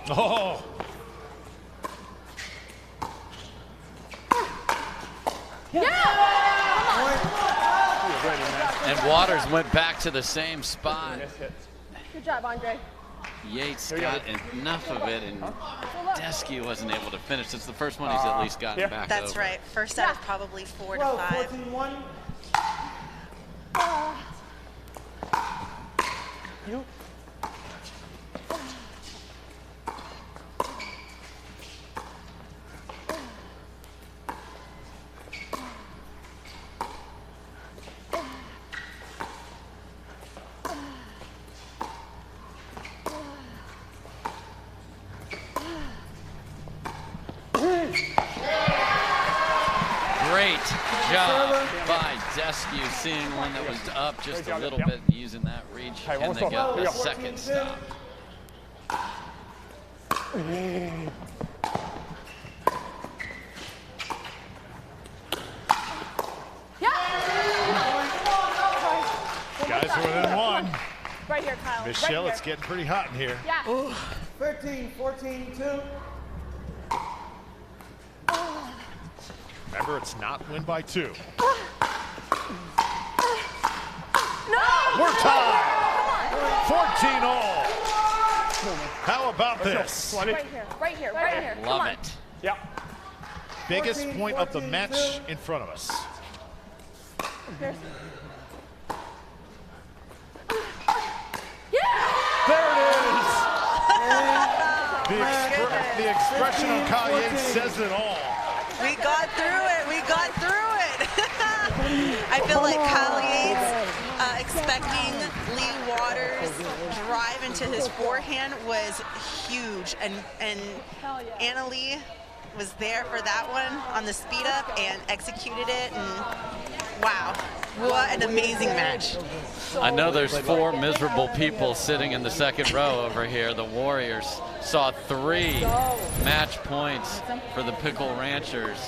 Oh! And Waters went back to the same spot. Good job, Andrei. Yates got enough of it, and Daescu wasn't able to finish. It's the first one he's at least gotten back That's over. right. First out of probably 4 to 5. 14-1. You. Great job by Daescu, seeing one that was up just a little bit, using that reach, and they got a second stop. Guys are within one. Right here, Kyle. Michelle, right it's getting pretty hot in here. Yeah. 13-14-2. Remember, it's not win by 2. No! We're tied. 14 all. How about this? Right here, right here, right here. Love it. Yep. Biggest point of the match in front of us. Here's. There it is. The expression on Kyle Yates says it all. We got through it. We got through it. I feel like Kyle Yates expecting Leigh Waters' drive into his forehand was huge, and Anna Leigh was there for that one on the speed up and executed it, and wow, what an amazing match. I know there's 4 miserable people sitting in the second row over here. The Warriors saw 3 match points for the Pickle Ranchers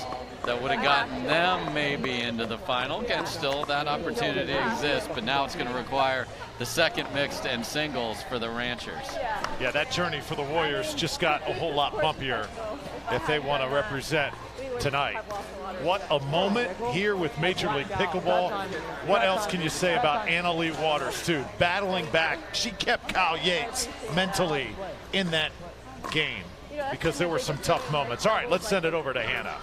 that would have gotten them maybe into the final. Again, still that opportunity exists, but now it's going to require the second mixed and singles for the Ranchers. Yeah, that journey for the Warriors just got a whole lot bumpier if they want to represent tonight. What a moment here with Major League Pickleball. What else can you say about Anna Leigh Waters, too? Battling back. She kept Kyle Yates mentally in that game because there were some tough moments. All right, let's send it over to Hannah.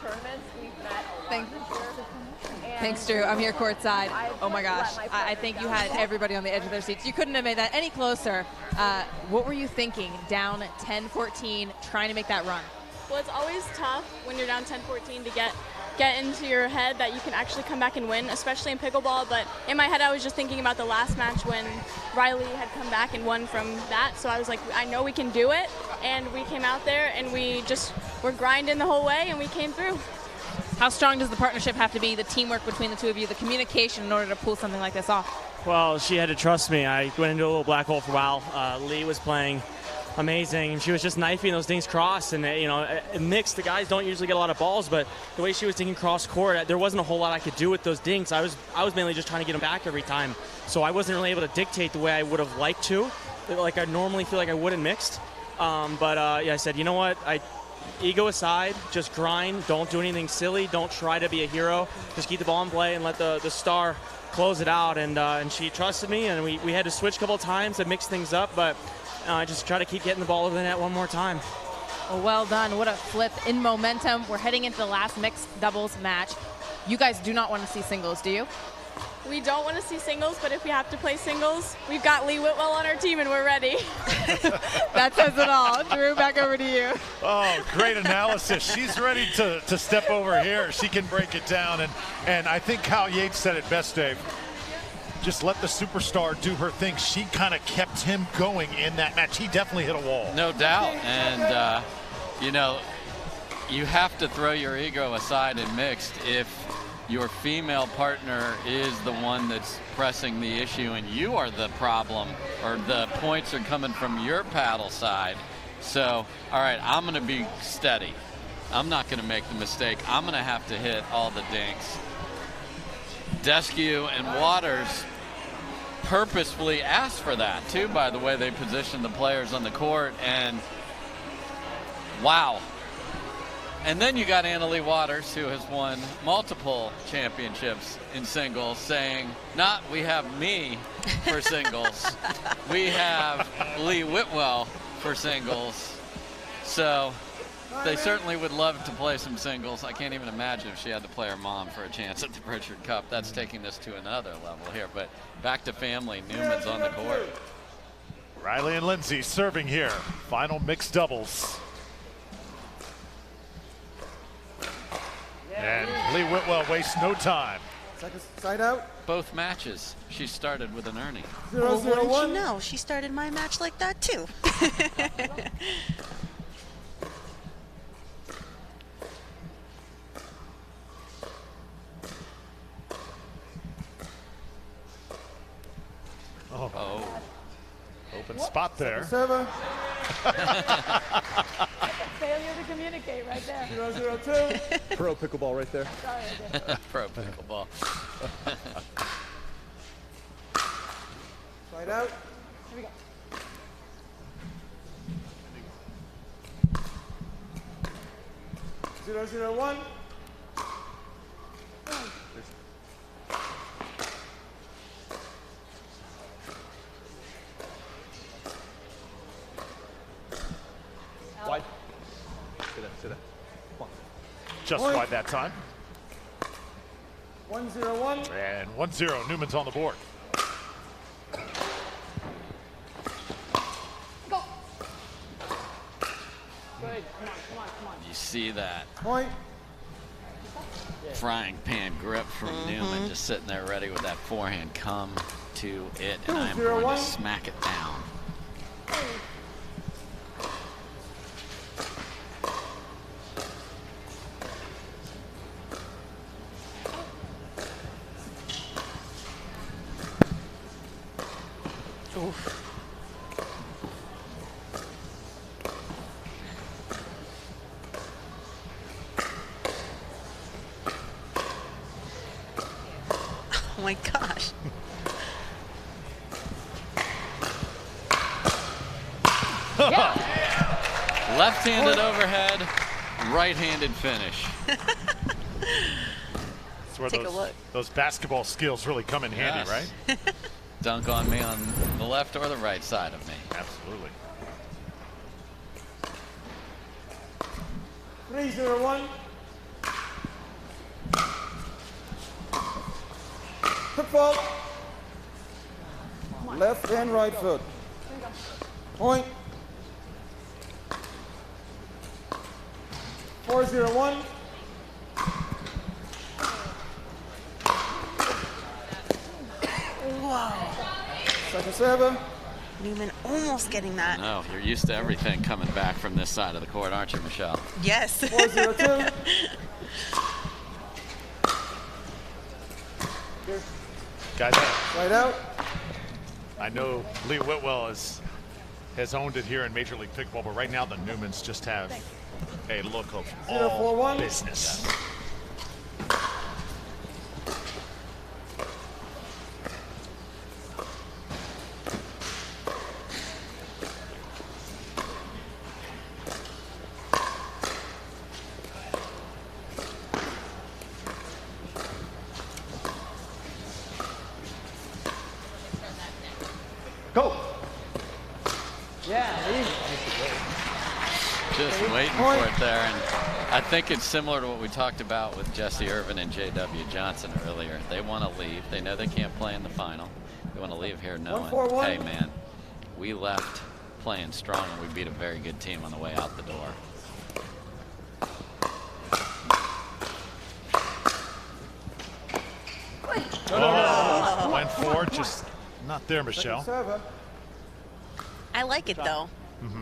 Thanks, Drew. I'm here courtside. Oh my gosh, I think you had everybody on the edge of their seats. You couldn't have made that any closer. What were you thinking down 10-14, trying to make that run? Well, it's always tough when you're down 10-14 to get into your head that you can actually come back and win, especially in pickleball. But in my head, I was just thinking about the last match when Riley had come back and won from that. So I was like, I know we can do it. And we came out there and we just were grinding the whole way and we came through. How strong does the partnership have to be, the teamwork between the two of you, the communication in order to pull something like this off? Well, she had to trust me. I went into a little black hole for a while. Leigh was playing amazing. She was just knifing those things cross, and in mixed, the guys don't usually get a lot of balls, but the way she was thinking cross court, there wasn't a whole lot I could do with those dinks. I was mainly just trying to get them back every time, so I wasn't really able to dictate the way I would have liked to, like I normally feel like I would in mixed. Yeah, I said, you know what, ego aside, just grind, don't do anything silly, don't try to be a hero, just keep the ball in play and let the star close it out, and she trusted me, and we had to switch a couple of times to mix things up, but I just try to keep getting the ball over the net one more time. Well done. What a flip in momentum. We're heading into the last mixed doubles match. You guys do not want to see singles, do you? We don't want to see singles, but if we have to play singles, we've got Leigh Whitwell on our team and we're ready. That says it all. Drew, back over to you. Oh, great analysis. She's ready to step over here. She can break it down. And I think how Yates said it best, Dave. Just let the superstar do her thing. She kind of kept him going in that match. He definitely hit a wall. No doubt. And, you know, you have to throw your ego aside in mixed if your female partner is the one that's pressing the issue and you are the problem, or the points are coming from your paddle side. So, all right, I'm going to be steady. I'm not going to make the mistake. I'm going to have to hit all the dinks. Daescu and Waters purposefully asked for that too, by the way they positioned the players on the court, and wow. And then you got Leigh Waters, who has won multiple championships in singles, saying, not we have me for singles, we have Leigh Whitwell for singles. So they certainly would love to play some singles. I can't even imagine if she had to play her mom for a chance at the Pritchard Cup. That's taking this to another level here. But back to family, Newman's on the court. Riley and Lindsey serving here. Final mixed doubles. And Leigh Whitwell wastes no time. Second side out. Both matches, she started with an Ernie. Well, wouldn't you know? She started my match like that too. Oh. Open spot there. Server. Failure to communicate right there. 0-0-2. Pro pickleball right there. Sorry. Pro pickleball. Side out. Here we go. Zero, 0-1. Wide. Sit up. Come on. Just wide that time. 1-0-1. And 1-0. Newman's on the board. Go. Good. Come on. You see that Point. frying pan grip from Newman, just sitting there ready with that forehand. Come to it, and I'm going to smack it down. Oof. Oh my gosh. Left-handed overhead, right-handed finish. That's where Take a look. those basketball skills really come in handy, right? Dunk on me on the left or the right side of me. Absolutely. 3-0-1. Football. Left and right foot. Point. 4-0-1. Wow. Second server. Newman almost getting that. No, you're used to everything coming back from this side of the court, aren't you, Michelle? Yes. 4-0-2. Guys, Right out. I know Leigh Whitwell has owned it here in Major League Pickleball, but right now the Newmans just have a look of all 0-4-1. business. Go. Yeah, Just waiting for it there, and I think it's similar to what we talked about with Jesse Irvin and J.W. Johnson earlier. They want to leave. They know they can't play in the final. They want to leave here knowing, hey, man, we left playing strong and we beat a very good team on the way out the door. Oh, went for it, just not there, Michelle. I like it, though.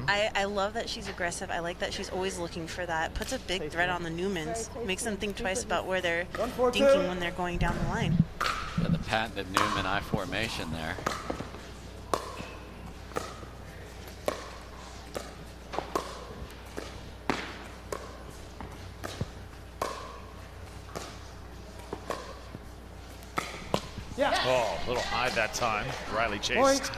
I love that she's aggressive. I like that she's always looking for that. Puts a big threat on the Newmans. Makes them think twice about where they're dinking when they're going down the line. Yeah, the patented Newman I formation there. Yeah. Oh, a little high that time. Riley chased.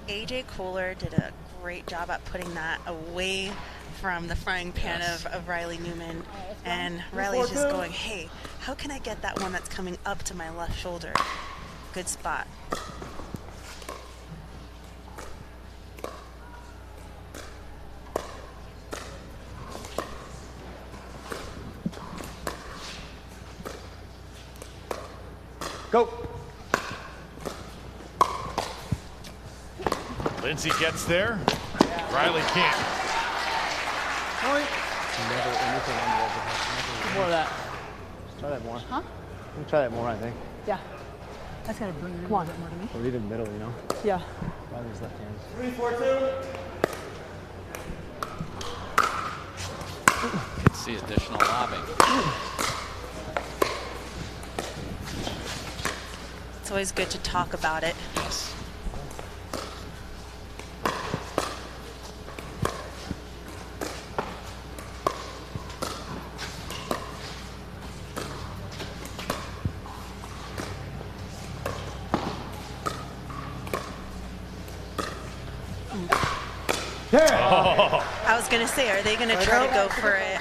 AJ Koller did a great job at putting that away from the frying pan of Riley Newman. And Riley's just going, hey, how can I get that one that's coming up to my left shoulder? Good spot. Go. Lindsey gets there. Riley can't. Never anything on the edge of More of that. Try that more. Huh? Let me try that more, I think. Yeah. That's gotta bring it a little bit more to me. Or even middle, you know? Yeah. Riley's left hand. 3-4-2. Could see additional lobbing. It's always good to talk about it. Yes. I was going to say, are they going to try to go for it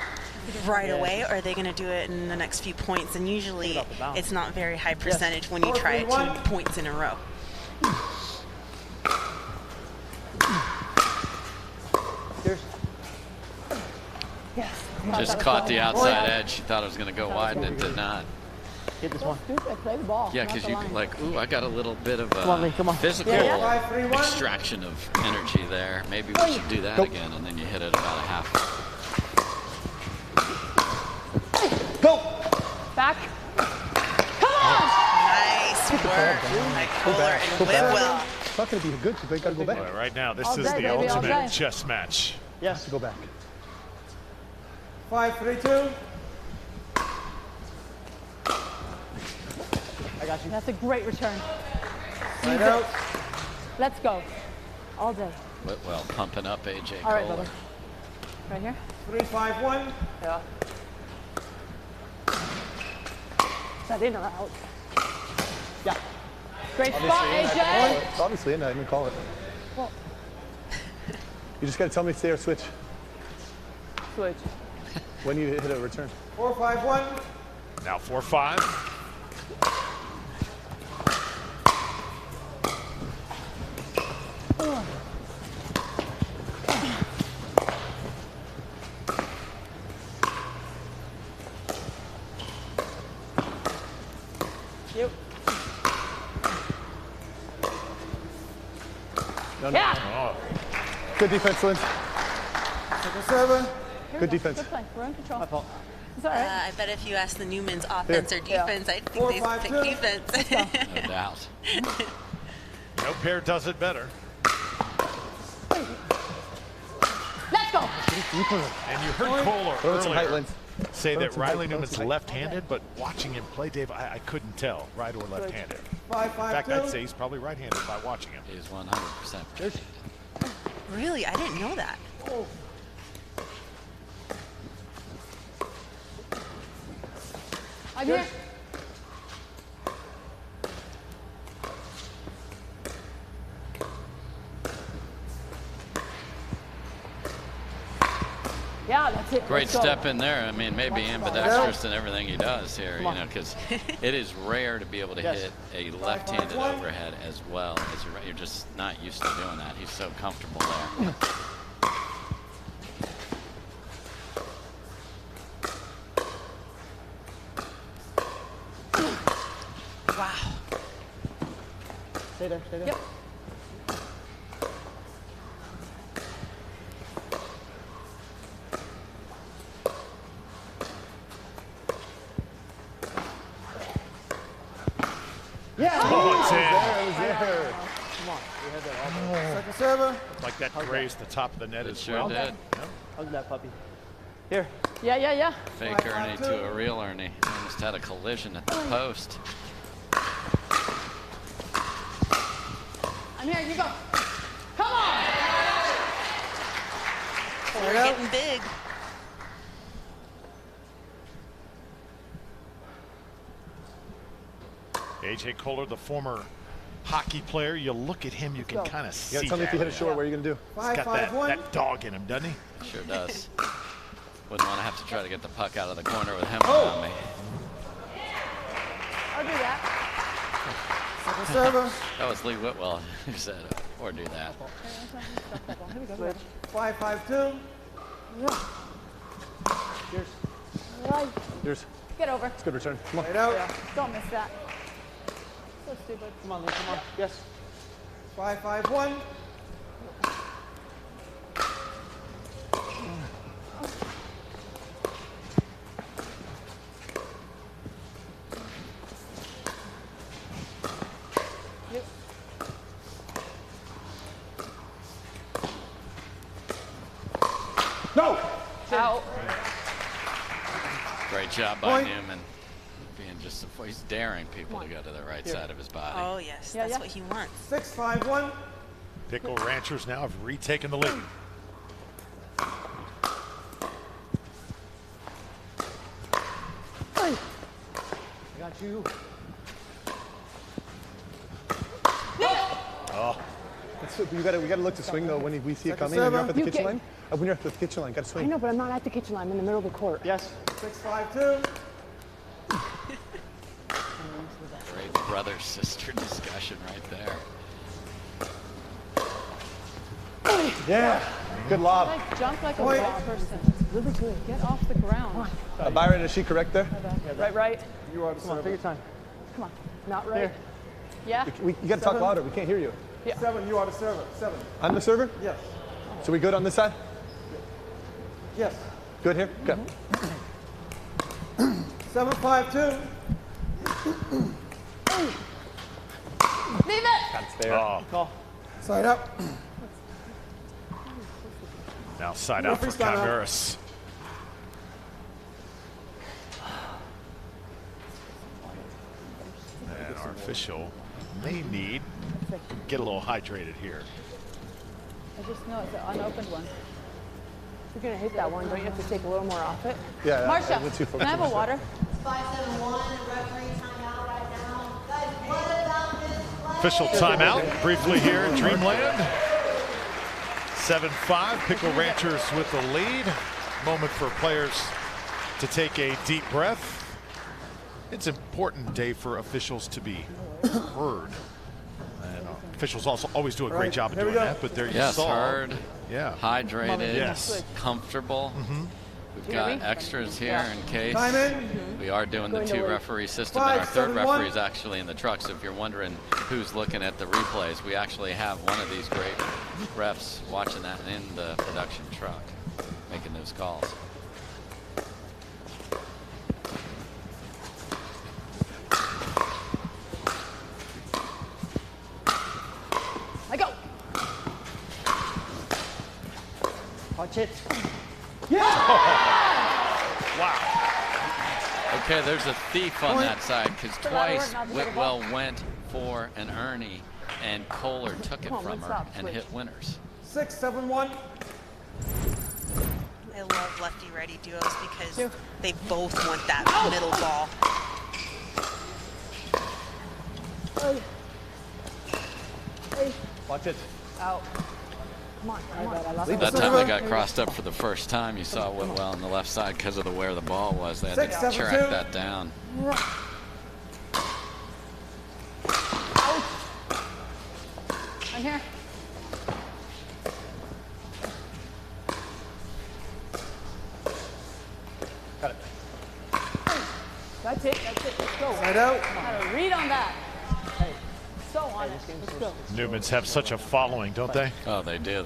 right away, or are they going to do it in the next few points? And usually it's not very high percentage when you try it 2 points in a row. Just caught the outside edge. She thought it was going to go wide, and it did not. Hit this one. Play the ball. Yeah, because you like, ooh, I got a little bit of Come on, Leigh, come on. physical Yeah. extraction of energy there. Maybe we should do that again, and then you hit it about a half. Go! Back. Nice work by Koller and Whitwell. It's not going to be good because they got to go back. Well, right now, this All is day, the baby, all ultimate day. chess match. Yes, go back. 5-3-2. I got you. That's a great return. Right out. Let's go. All day. Whitwell pumping up AJ All right, Koller. brother. Right here. 3-5-1. Yeah. Is that in or out? Yeah. Great spot, AJ. It's obviously in. I didn't call it. Well, You just got to tell me to stay or switch. switch. When you hit a return. 4-5-1. Now 4-5. Yep. No, Yeah. Oh, Good defense, Lindsey. Second server. Good defense. Good play. We're in control. My fault. It's all right. I bet if you ask the Newmans offense or defense, I think they pick defense. No doubt. no pair does it better. Let's go. And you heard Koller Throw in some height, earlier Lindsey. say Throw that some Riley height, throw Newman's some height. left-handed, but watching him play, Dave, I couldn't tell, right or left-handed. 5-5-2. In fact, I'd say he's probably right-handed by watching him. He's 100%. Really? I didn't know that. I'm here. Yeah, that's it. Great Let's go. step in there. I mean, maybe ambidextrous in everything he does here, you know, because it is rare to be able to hit a left-handed overhead as well as you're just not used to doing that. He's so comfortable there. Stay there, stay there. Yep. Yeah! Oh, it's in. It was there. Come on, we had that all day. Second server. Like that grazed the top of the net It as sure well. did. Hug that puppy. Here. Yeah, yeah, yeah. Fake Ernie to a real Ernie. Almost had a collision at the post. I'm here, you go. Come on! We're getting big. AJ Koller, the former hockey player, you look at him, you can kind of see You gotta tell me if you hit it short, what are you gonna do? He's got that dog in him, doesn't he? Sure does. Wouldn't want to have to try to get the puck out of the corner with him around me. I'll do that. Second server. That was Leigh Whitwell who said, or do that. Here we go. Switch. 5-5-2. Cheers. Right. Yours. Get over. It's a good return. Come on. Right out. Yeah. Don't miss that. So stupid. Come on, Leigh, come on. Yes. 5-5-1. No! Out. Great job by Newman. Being just, he's daring people to go to the right side of his body. Oh, yes. That's what he wants. 6-5-1. Pickle Ranchers now have retaken the lead. I got you. Oh. We gotta look to swing though when we see it coming. When you're up at the kitchen line. When you're at the kitchen line, gotta swing. I know, but I'm not at the kitchen line. I'm in the middle of the court. Yes. 6-5-2. Great brother-sister discussion right there. Yeah. Good lob. Like, jump like a white person. It's really good. Get off the ground. Byron, is she correct there? Right. You are the Come on, take your time. Come on. Not right. Here. Yeah. You gotta talk louder. We can't hear you. Yeah. 7, you are the server. 7. I'm the server? Yes. So we good on this side? Yes. Good here? Okay. 7-5-2. Leave it. That's there. Oh. Call. Side up. Now side out for Chimeras. And our official may need to get a little hydrated here. I just know it's an unopened one. You're going to hit that one. Don't you have to take a little more off it? Yeah. Marcia, can I have a water? 5-7-1, referee timeout right now. Guys, what about this play? Official timeout briefly here at Dreamland. 7-5, Pickle Ranchers with the lead. Moment for players to take a deep breath. It's an important day for officials to be heard. And officials also always do a great job of doing that, but there you saw. Heard, yeah, hydrated, comfortable. We've got extras here in case. We are doing the 2-referee system, and our 3rd referee is actually in the truck. So if you're wondering who's looking at the replays, we actually have one of these great refs watching that in the production truck, making those calls. I go. Watch it. Wow. Okay, there's a thief on that side because twice Whitwell went for an Ernie and Koller took it from her and hit winners. 6-7-1. I love lefty-righty duos because they both want that middle ball. Watch it. Out. Come on, come on. That time they got crossed up for the first time. You saw Whitwell on the left side because of where the ball was. They had to track that down. I'm here. Got it. That's it. Let's go. Side out. Got a read on that. Hey. so on it. Let's go. Newmans have such a following, don't they? Oh, they do.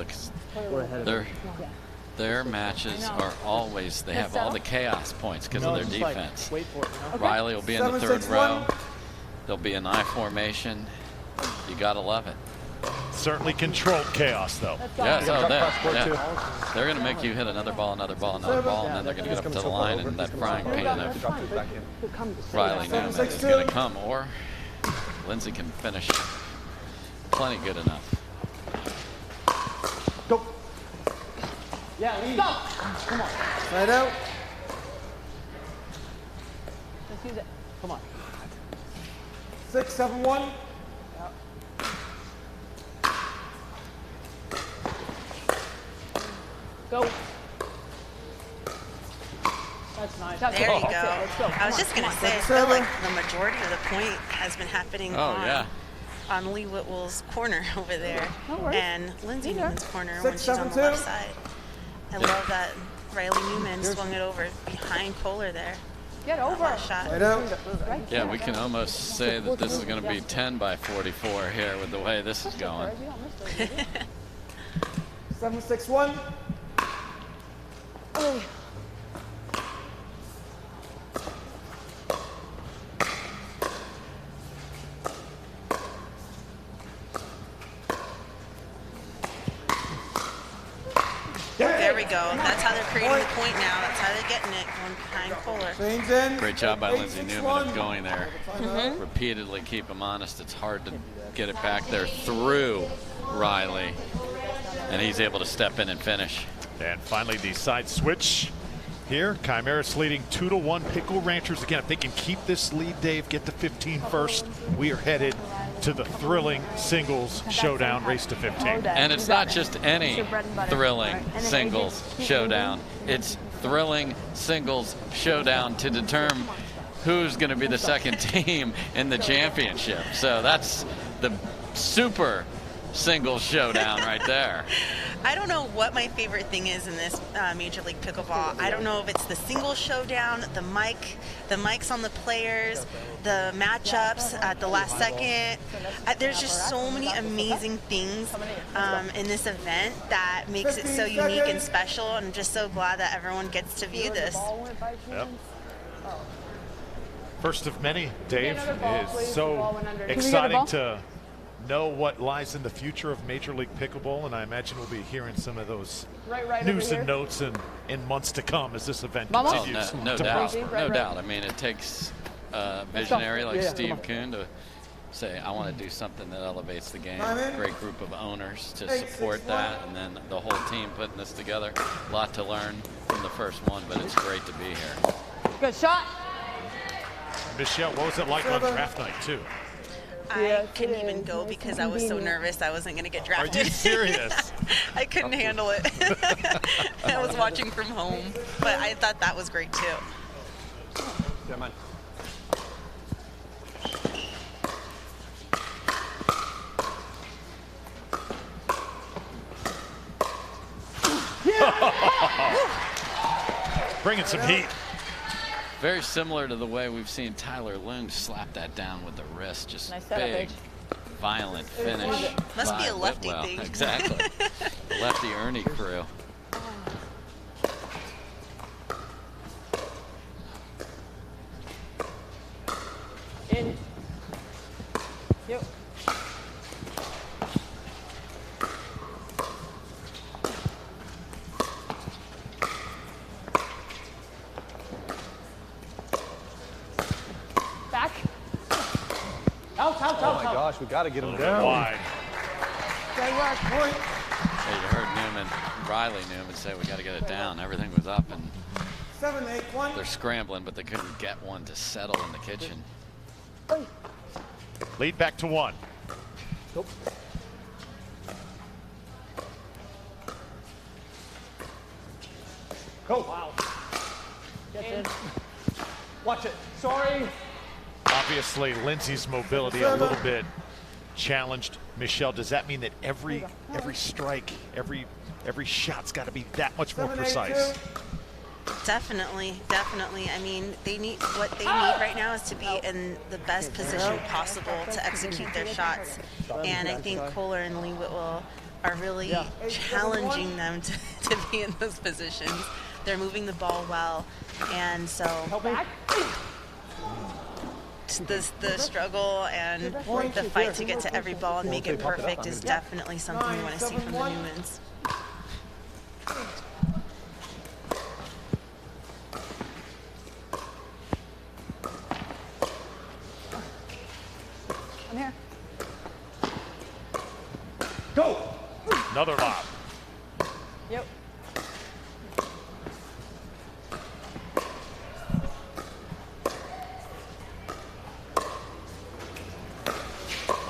Their matches are always, they have all the chaos points because of their defense. Riley will be in the third row. They'll be in I formation. You got to love it. Certainly controlled chaos, though. Yes, they're going to make you hit another ball, and then they're going to get up to the line, and that frying pan of Riley Newman is going to come, or Lindsey can finish plenty good enough. Go. Yeah, Leigh. Come on. Side out. Let's use it. Come on. 6-7-1. Go. That's nice. There you go. I was just going to say, I feel like the majority of the point has been happening on Leigh Whitwell's corner over there, and Lindsey Newman's corner when she's on the left side. I love that Riley Newman swung it over behind Koller there. Get over. Shot. Yeah, we can almost say that this is going to be 10 by 44 here with the way this is going. 7-6-1. Oh. There we go. That's how they're creating the point now. That's how they're getting it, going behind Koller. Great job by Lindsey Newman of going there. Repeatedly keep him honest. It's hard to get it back there through Riley, and he's able to step in and finish. And finally, the side switch here. Chimeras leading 2-1 Pickle Ranchers. Again, if they can keep this lead, Dave, get to 15 first, we are headed to the thrilling singles showdown, race to 15. And it's not just any thrilling singles showdown. It's thrilling singles showdown to determine who's going to be the second team in the championship. So that's the super singles showdown right there. I don't know what my favorite thing is in this Major League Pickleball. I don't know if it's the single showdown, the mics on the players, the matchups at the last second. There's just so many amazing things in this event that makes it so unique and special. And I'm just so glad that everyone gets to view this. Yep. First of many, Dave. It is so exciting to know what lies in the future of Major League Pickleball, and I imagine we'll be hearing some of those news and notes in months to come as this event continues. No doubt. No doubt. I mean, it takes a visionary like Steve Kuhn to say, I want to do something that elevates the game. Great group of owners to support that, and then the whole team putting this together. A lot to learn from the first one, but it's great to be here. Good shot. Michelle, what was it like on draft night, too? I couldn't even go because I was so nervous I wasn't going to get drafted. Are you serious? I couldn't handle it. I was watching from home, but I thought that was great, too. Bringing some heat. Very similar to the way we've seen Tyler Loon slap that down with the wrist. Just nice big, violent finish. Must be a lefty Whitwell. thing. Exactly. Lefty Ernie crew. In. Yep. Back. Out. Oh my gosh, we got to get him down. Wide. Good work. Point. Hey, you heard Riley Newman say we got to get it down. Everything was up, and 7-8-1. they're scrambling, but they couldn't get one to settle in the kitchen. Lead back to 1. Nope. Go. Wow. Gets in. Watch it. Sorry. Obviously, Lindsey's mobility a little bit challenged. Michelle, does that mean that every strike, every shot's got to be that much more precise? Definitely, definitely. I mean, what they need right now is to be in the best position possible to execute their shots. And I think Koller and Leigh Whitwell are really challenging them to be in those positions. They're moving the ball well, and so the struggle and the fight to get to every ball and make it perfect is definitely something we want to see from the Newmans. I'm here. Go! Another lob. Yep.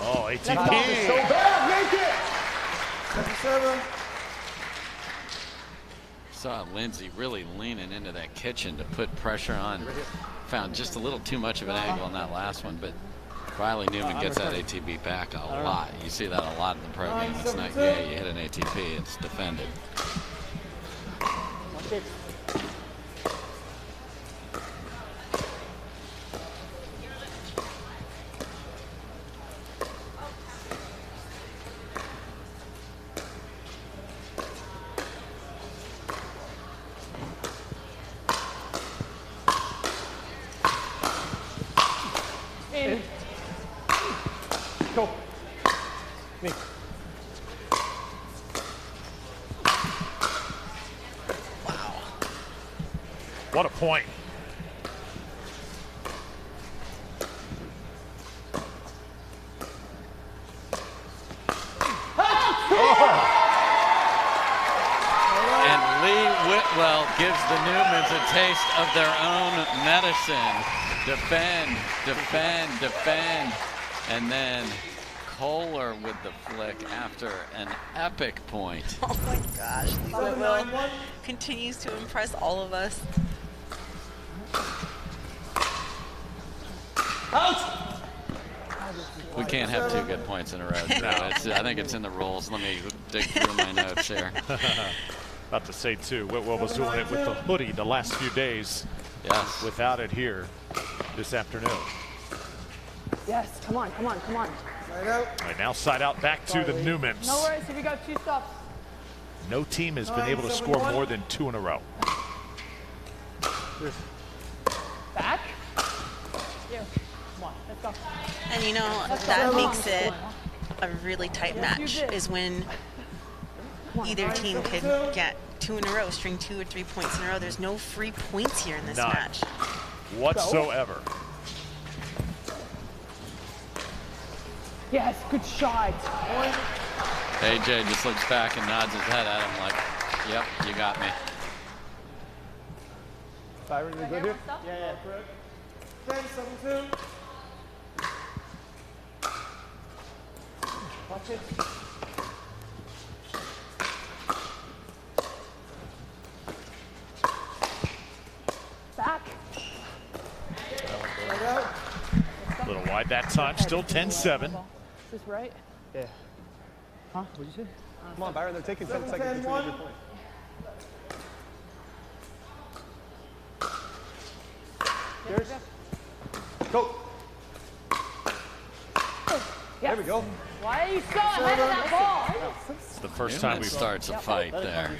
Oh, ATP. So bad, make it! 7-7. Saw Lindsey really leaning into that kitchen to put pressure on. Found just a little too much of an angle on that last one, but Riley Newman gets that ATP back a lot. You see that a lot in the pro game. It's not, yeah, you hit an ATP, it's defended. Watch it. In. Go. Me. What a point. And Leigh Whitwell gives the Newmans a taste of their own medicine. Defend, defend, defend. And then Koller with the flick after an epic point. Oh my gosh, Leigh Whitwell continues to impress all of us. Out! We can't have two good points in a row. No. I think it's in the rules. Let me dig through my notes here. About to say, too, Whitwell was doing it with the hoodie the last few days. Yes. Without it here this afternoon. Yes, come on, come on, come on. Side out. Right now, side out back to the Newmans. No worries if you got 2 stops. No team has been able to score more than 2 in a row. Back. Here. Come on, let's go. And you know, that makes it a really tight match, is when either team could get 2 in a row, string 2 or 3 points in a row. There's no free points here in this None. match. Whatsoever. Yes, good shot. AJ just looks back and nods his head at him like, yep, you got me. Byron, you good here? Yeah, correct. 10-7-2. Watch it. Back. Right out. A little wide that time. Still 10-7. Is this right? Yeah. Huh? What'd you say? Come on, Byron, they're taking 10 seconds between every point. Yours. Go. Yes. There we go. Why are you so ahead of that ball? It's the first time Newman we've starts a fight there.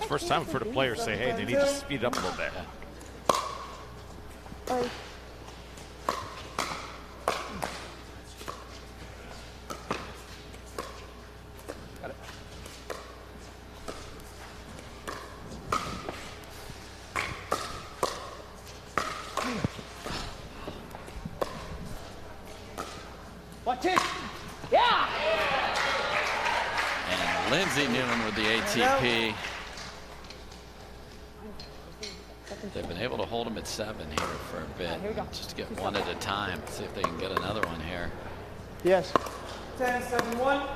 First time we've heard a player say, hey, they need to speed it up a little bit. Hey. Got it. Watch it. Yeah. And Lindsey Newman with the ATP. They've been able to hold him at 7 here for a bit. Just to get one at a time. See if they can get another one here. Yes. 10-7-1.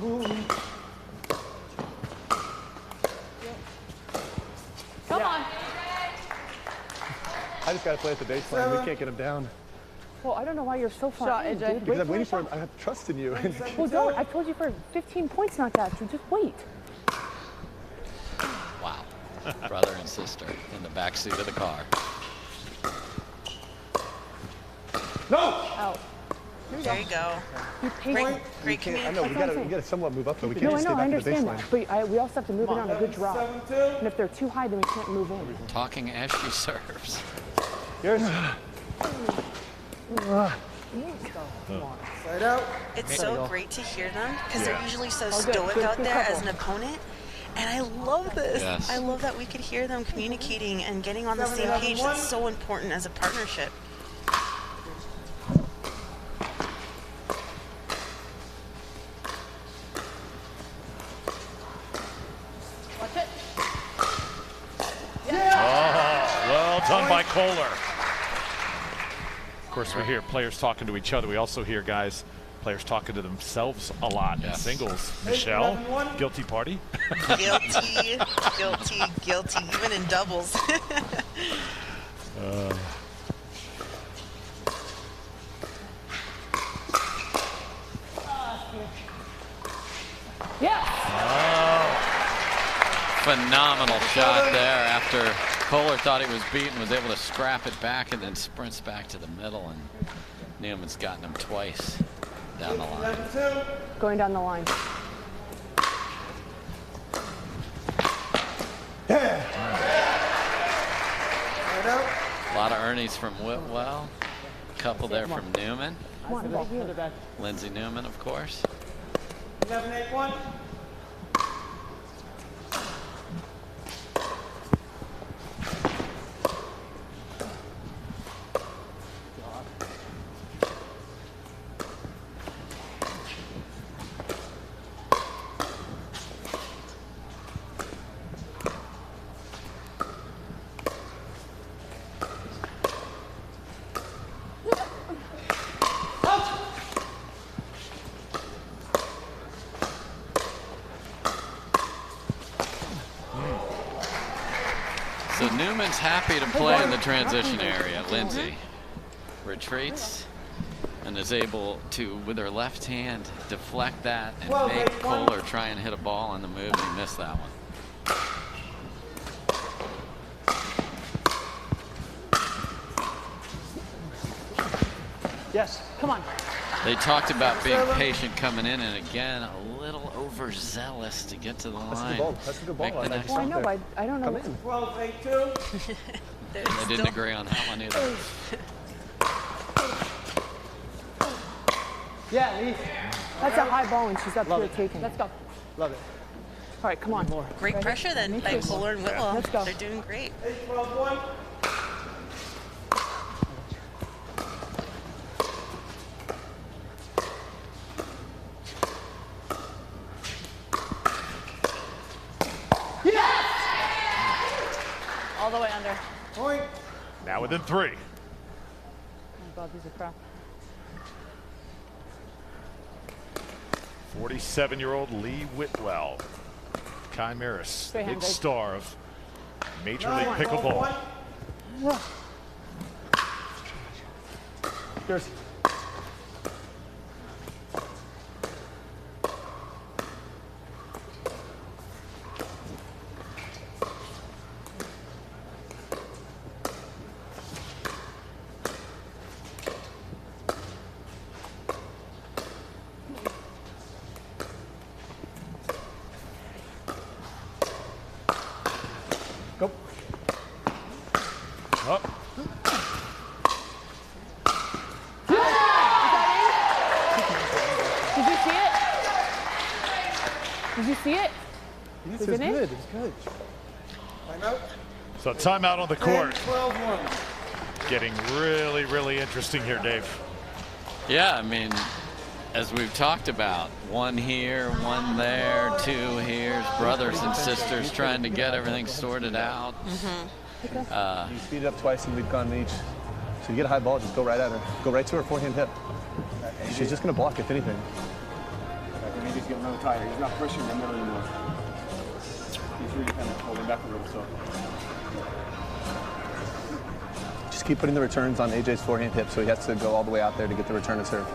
Boom. Come on. I just got to play at the baseline. We can't get him down. Well, I don't know why you're so far Shot, in, AJ. dude. Because I'm waiting for him. I have trust in you. Well, don't. I've told you for 15 points not to, so just wait. Brother and sister in the back seat of the car. No! Out. There you go. Great communication. I know, we gotta somewhat move up, though. We can't No, I just know, stay I back to the understand baseline. that. But we also have to move it on a good drop. And if they're too high, then we can't move in. Talking as she serves. Yours. Side out. It's so great to hear them because they're usually so Oh, good. stoic Good, out good there couple. as an opponent. And I love this. Yes. I love that we could hear them communicating and getting on the same page. That's so important as a partnership. Watch it. Oh, well done by Koller. Of course, we hear players talking to each other. We also hear players talking to themselves a lot in singles. Michelle, guilty party? Guilty, guilty, guilty, even in doubles. Phenomenal shot there after Koller thought he was beaten, was able to scrap it back and then sprints back to the middle, and Newman's gotten him twice down the line. Going down the line. A lot of Ernie's from Whitwell, a couple there from Newman. Come on, right here. Lindsey Newman, of course. 11-8-1. So Newman's happy to play in the transition area. Lindsey retreats and is able to, with her left hand, deflect that and make Koller try and hit a ball on the move, and he missed that one. Yes. Come on. They talked about being patient coming in, and again, a little overzealous to get to the line. That's a good ball. Make the next Well, I one. know, but I don't know. Come in. 12-8-2. They didn't agree on that one either. Yeah, Leigh. That's a high ball, and she's up Love here it. taking. Let's go. Love it. All right, come on. Great pressure then by Koller and Whitwell. Let's go. They're doing great. 8-12-1. All the way under. Point. Now within 3. Oh, God, these are crap. 47-year-old Leigh Whitwell. Chimeras, Great hand, big guys. star of Major League Pickleball. Yours. Go. Up. Did you see it? Did you see it? Yes, Is it's it in? good. It's good. Timeout. So timeout on the court. 10-12-1. Getting really, really interesting here, Dave. Yeah, I mean, as we've talked about, one here, one there, two here, brothers and sisters trying to get everything sorted out. You speed it up twice and we've gone each. So you get a high ball, just go right at her. Go right to her forehand hip. She's just going to block if anything. Maybe he's getting a little tired. He's not pushing in the middle anymore. He's really kind of holding back a little, so. Just keep putting the returns on AJ's forehand hip so he has to go all the way out there to get the return to serve.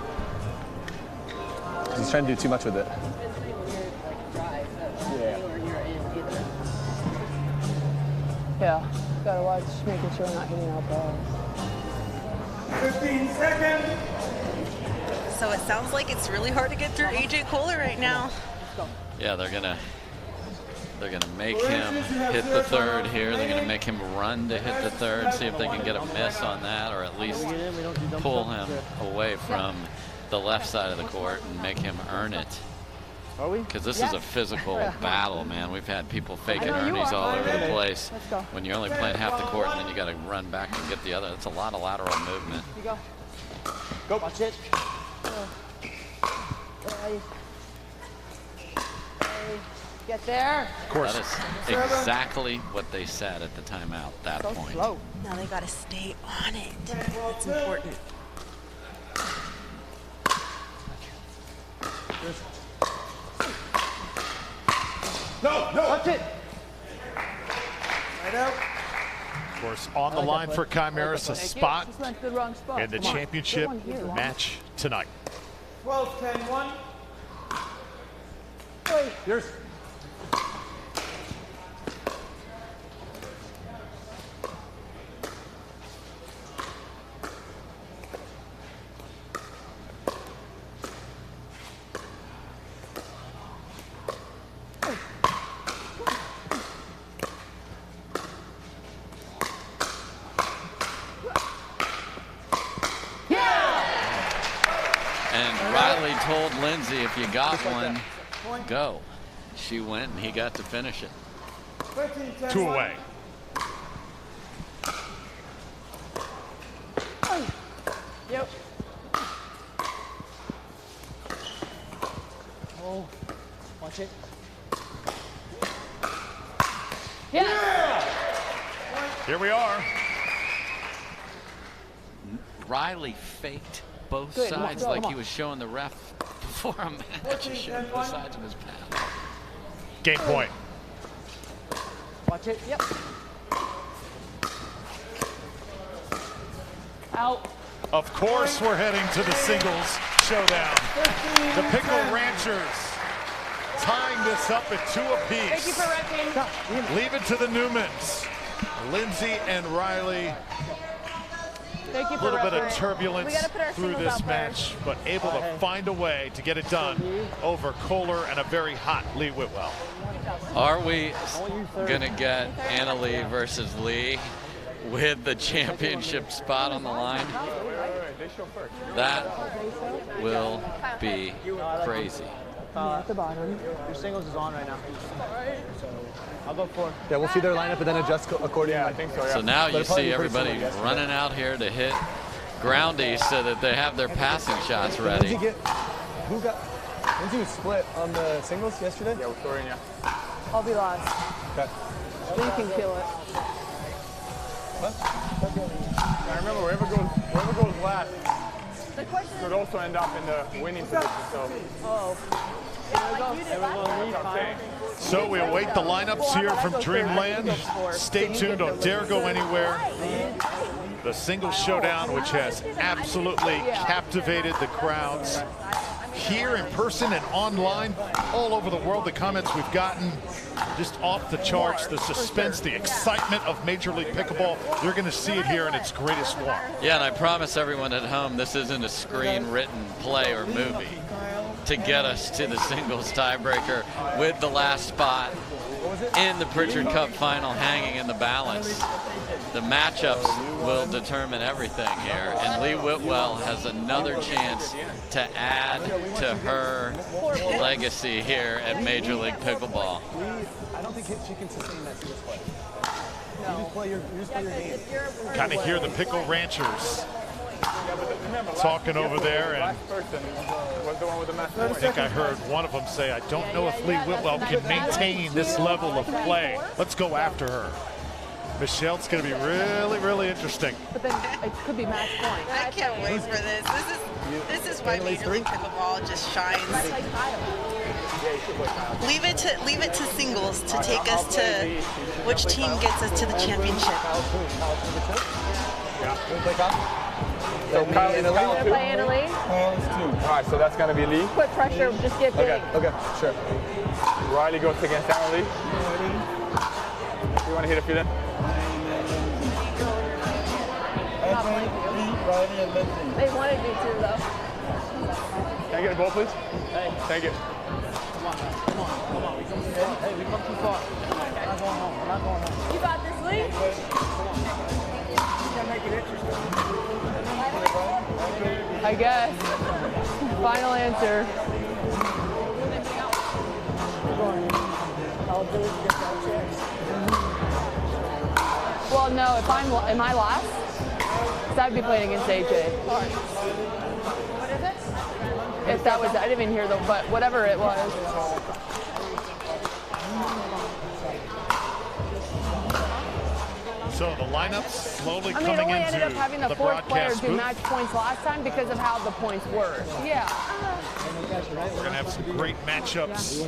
He's trying to do too much with it. Yeah. Yeah, gotta watch, making sure we're not hitting out balls. 15 seconds. So it sounds like it's really hard to get through AJ Koller right now. Yeah, they're gonna make him hit the third here. They're gonna make him run to hit the third, see if they can get a miss on that, or at least pull him away from the left side of the court and make him earn it. Because this is a physical battle, man. We've had people faking earnies all over the place. When you're only playing half the court and then you got to run back and get the other. That's a lot of lateral movement. Go. Watch it. Get there. Of course. That is exactly what they said at the timeout, that point. Now they got to stay on it. It's important. No, Watch it. Right out. Of course, on the line for Chimeras, a spot in the championship match tonight. 12-10-1. Yours. Told Lindsey, if you got one, go. She went and he got to finish it. 2 away. Yep. Oh, watch it. Yeah! Here we are. Riley faked both sides like he was showing the ref before a match. He showed both sides of his paddle. Game point. Watch it. Yep. Out. Of course, we're heading to the singles showdown. The Pickle Ranchers tying this up at 2 apiece. Thank you for wrecking. Leave it to the Newmans. Lindsey and Riley. Thank you A for little bit of refereeing. turbulence through this match, but able to find a way to get it done over Koller and a very hot Leigh Whitwell. Are we going to get Leigh versus Leigh with the championship spot on the line? That will be crazy. At the bottom. Your singles is on right now. I'll go for it. Yeah, we'll see their lineup and then adjust accordingly. Yeah, I think so, yeah. So now you see everybody running out here to hit groundies so that they have their passing shots ready. Lindsey was split on the singles yesterday? Yeah, we're throwing, yeah. I'll be last. Okay. So you can kill it. What? Now remember, whoever goes last could also end up in the winning position. So. Oh. So we await the lineups here from Dreamland. Stay tuned, don't dare go anywhere. The singles showdown, which has absolutely captivated the crowds here in person and online all over the world. The comments we've gotten just off the charts, the suspense, the excitement of Major League Pickleball. You're going to see it here in its greatest form. Yeah, and I promise everyone at home, this isn't a screen-written play or movie to get us to the singles tiebreaker with the last spot in the Pritchard Cup final hanging in the balance. The matchups will determine everything here, and Leigh Whitwell has another chance to add to her legacy here at Major League Pickleball. I don't think she can sustain that serious play. You just play your game. Kind of hear the Pickle Ranchers talking over there, and I think I heard one of them say, I don't know if Leigh Whitwell can maintain this level of play. Let's go after her. Michelle, it's going to be really, really interesting. But then it could be match point. I can't wait for this. This is why Major League Pickleball just shines. Leave it to singles to take us to which team gets us to the championship. So Kyle and Leigh too? Play Leigh. All right, so that's going to be Leigh. Put pressure, just get big. Okay, sure. Riley goes against Leigh. You want to hit a few then? They wanted me to, though. Can I get a ball, please? Hey. Thank you. Come on. Hey, we come too far. We're not going home. We're not going home. You got this, Leigh? Make it interesting. I guess. Final answer. Well, no, if am I last? Because I'd be playing against AJ. What is it? If that was, I didn't even hear but whatever it was. So the lineups slowly I mean, coming only into ended up having the the fourth player broadcast do booth. match points last time because of how the points were. Yeah. We're going to have some great matchups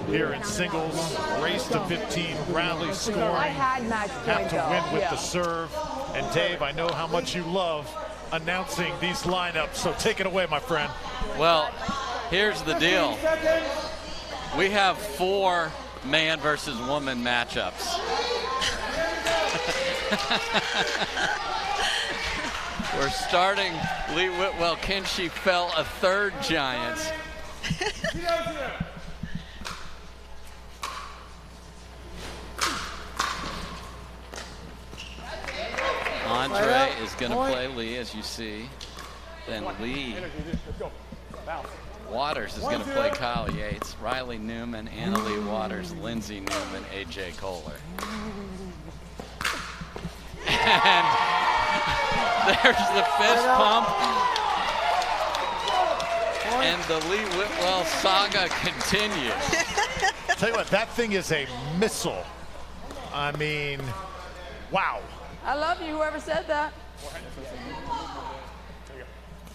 here in singles. Race to 15, rally scoring. I had match Have point, to though. win with Yeah. the serve. And Dave, I know how much you love announcing these lineups, so take it away, my friend. Well, here's the deal. We have 4 man versus woman matchups. We're starting Leigh Whitwell. Can she fell a third giant? Andrei is going to play Leigh, as you see. Then Leigh Waters is going to play Kyle Yates. Riley Newman, Anna-Leigh Waters, Lindsey Newman, AJ Koller. And there's the fist pump. And the Leigh Whitwell saga continues. Tell you what, that thing is a missile. I mean, wow. I love you, whoever said that.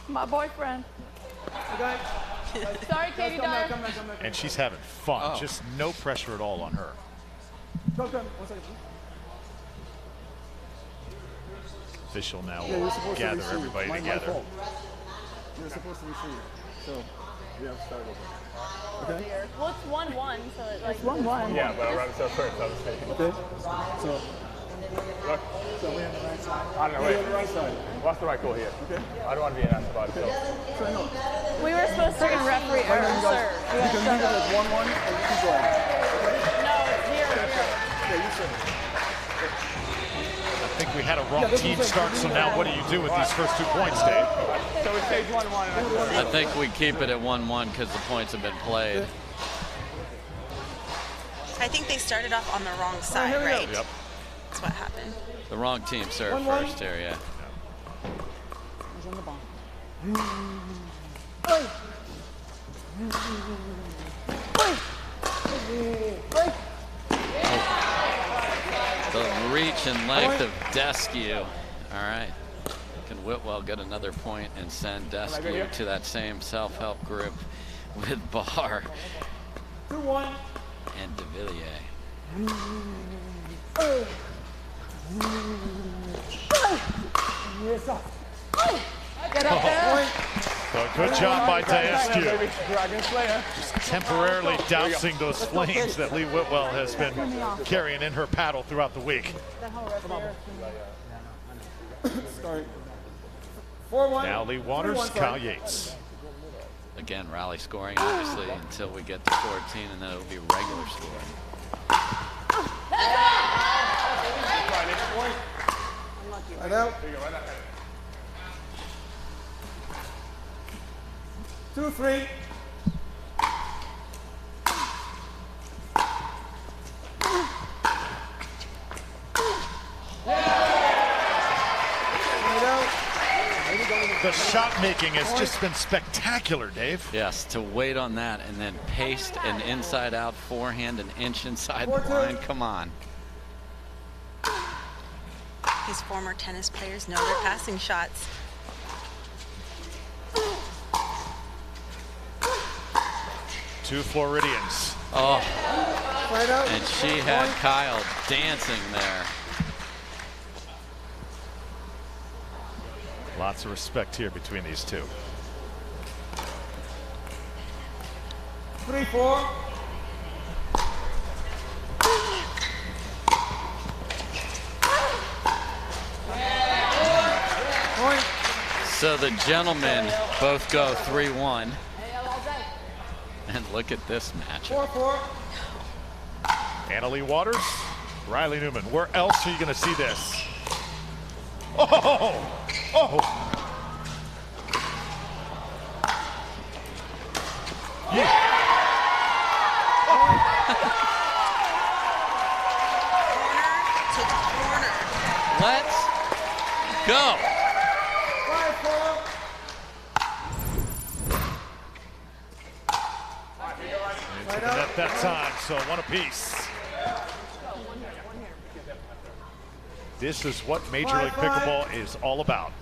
My boyfriend. Sorry, Katie Dunn. And she's having fun. Just no pressure at all on her. Official now will gather everybody together. You're supposed to receive. So we have to start over. Okay? Well, it's 1-1, so it, like... It's 1-1. Yeah, but I'd rather start first, I was saying. Okay. So look. So we on the right side. I don't know, wait. On the right side. What's the right call here? Okay. I don't want to be an ass about it. So I know. We were supposed to referee or serve. You can leave it as 1-1 and you can go ahead. No, it's 0-0. Yeah, you serve. I think we had a wrong team start, so now what do you do with these first 2 points, Dave? So it stays 1-1. I think we keep it at 1-1 because the points have been played. I think they started off on the wrong side, right? Yep. That's what happened. The wrong team served first here, yeah. The reach and length of Daescu. All right. Can Whitwell get another point and send Daescu to that same self-help group with Barr and de Villiers? Get up there. So good job by Daescu. Just temporarily dousing those flames that Leigh Whitwell has been carrying in her paddle throughout the week. Now Leigh Waters, Kyle Yates. Again, rally scoring, obviously, until we get to 14, and then it'll be regular scoring. Right out. 2-3. The shot making has just been spectacular, Dave. Yes, to wait on that and then paste an inside out forehand an inch inside the line. Come on. These former tennis players know their passing shots. Two Floridians. Oh, and she had Kyle dancing there. Lots of respect here between these two. 3-4. So the gentlemen both go 3-1. And look at this matchup. 4-4. Anna Waters, Riley Newman. Where else are you going to see this? Oh! Oh! Yeah. Let's go. 5-4. Into the net that time, so one apiece. This is what Major League Pickleball is all about.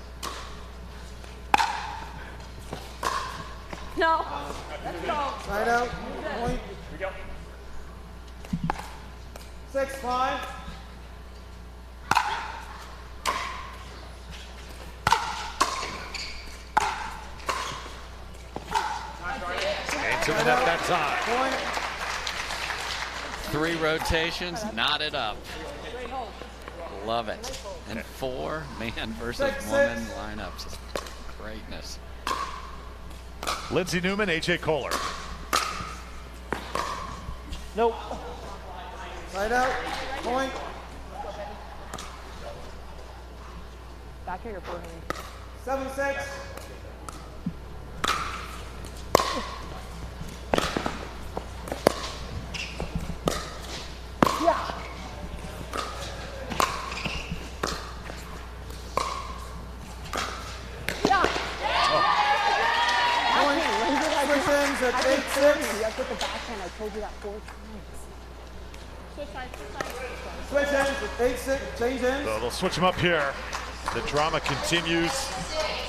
No. Let's go. Side out. Point. Here we go. 6-5. Into the net that time. Point. 3 rotations, knot it up. Love it. And 4 man versus woman lineups. Greatness. Lindsey Newman, AJ Koller. Nope. Side out. Point. Back here, your forehand. 7-6. Yeah. Switch-ins at 8-6. I put the backhand. I told you that 4 times. Switch sides, Switch-ins at 8-6. Change ins. So they'll switch them up here. The drama continues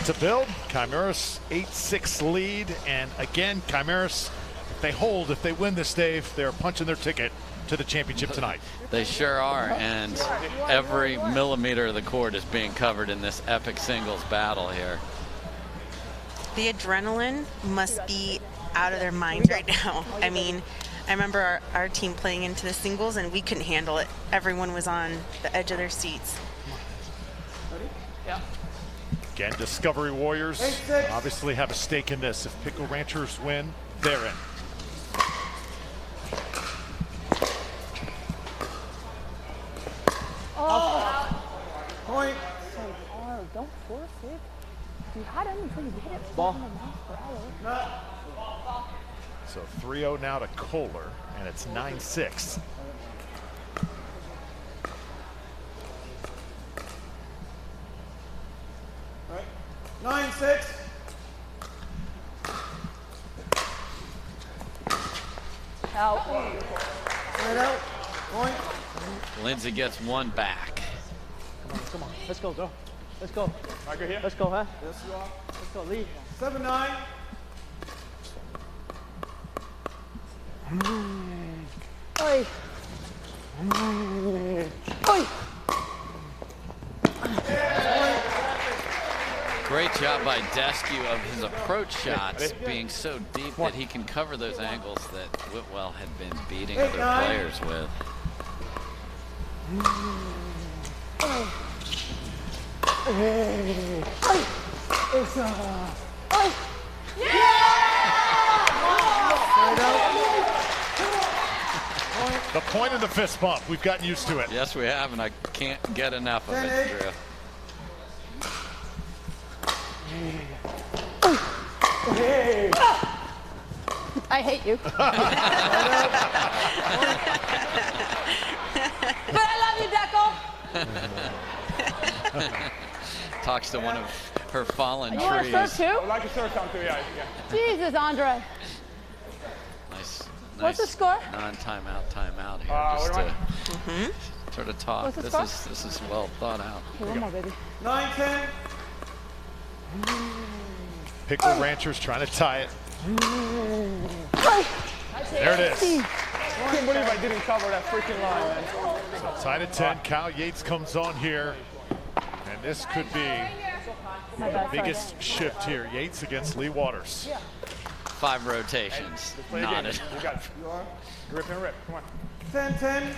to build. Chimeras 8-6 lead, and again, Chimeras, if they hold, if they win this, Dave, they're punching their ticket to the championship tonight. They sure are, and every millimeter of the court is being covered in this epic singles battle here. The adrenaline must be out of their minds right now. I mean, I remember our team playing into the singles and we couldn't handle it. Everyone was on the edge of their seats. Yeah. Again, Discovery Warriors 8-6. obviously have a stake in this. If Pickle Ranchers win, they're in. Oh. Point. So hard. Don't force it. You had him until you hit it. Ball. So 3-0 now to Koller, and it's 9-6. Right. 9-6. Out. Side out. Point. Lindsey gets 1 back. Come on. Let's go, girl. Let's go. Right here. Let's go, huh? Yes, you are. Let's go, Leigh. 7-9. Oi. Oi. Great job by Daescu of his approach shots being so deep that he can cover those angles that Whitwell had been beating other players with. The point and the fist bump. We've gotten used to it. Yes, we have, and I can't get enough of it, Drew. I hate you. But I love you, Deco. Talks to one of her fallen You want trees. to serve too? I would like to serve some too, yeah. Jesus, Andrei. Nice. What's the score? Non-timeout, timeout here. What Just do to sort of talk. What's the This is well thought out. Okay, one more, baby. 9-10. Pickle Ranchers trying to tie it. There it is. I can't believe I didn't cover that freaking line, man. So tied at 10. Kyle Yates comes on here, and this could be the biggest shift here. Yates against Leigh Waters. 5 rotations. Let's play again. Knotted. You got it. You are. Rip and rip. Come on. 10-10.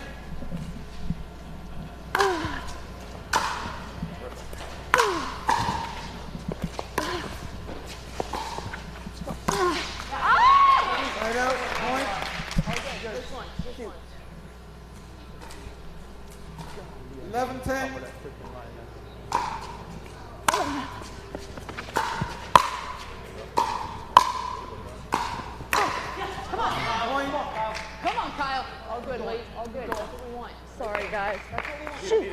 12-10. Come on, Kyle. All good, Leigh. All good. That's what we want. Sorry, guys. That's what we want. Shoot.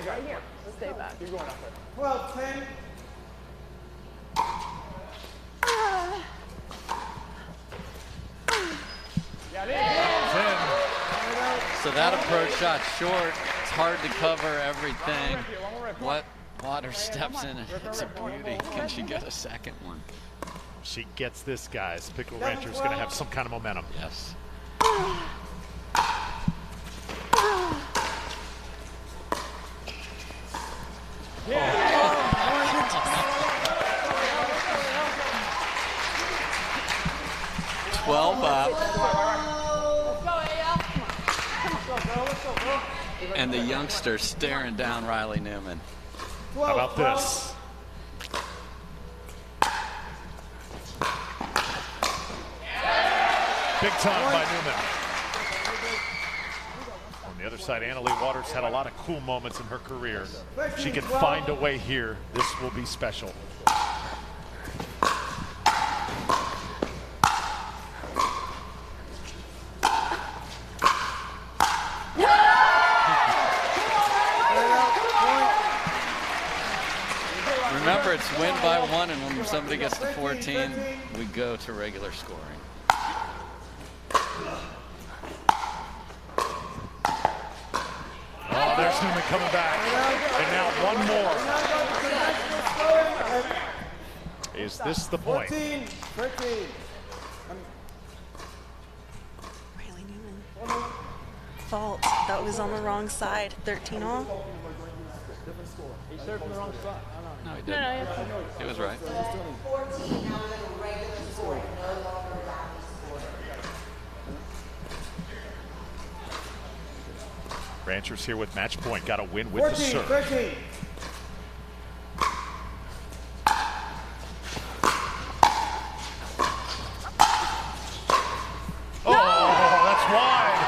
Right here. Let's stay back. You're going up there. 12-10. So that approach shot short. It's hard to cover everything. What Waters steps in, it's a beauty. Can she get a second one? She gets this, guys. Pickle Ranchers going to have some kind of momentum. Yes. Yeah. 12 up. And the youngster staring down Riley Newman. How about this? Big time by Newman. On the other side, Leigh Waters had a lot of cool moments in her career. If she can find a way here, this will be special. Remember, it's win by one, and when somebody gets to 14, we go to regular scoring. Oh, there's Newman coming back. And now one more. Is this the point? 14, 13. Riley Newman. Fault. That was on the wrong side. 13 all. He served from the wrong spot. No, he didn't. He was right. 14 now in a regular score. No longer value score. Ranchers here with match point. Got to win with 14, the serve. 13. Oh, that's wide.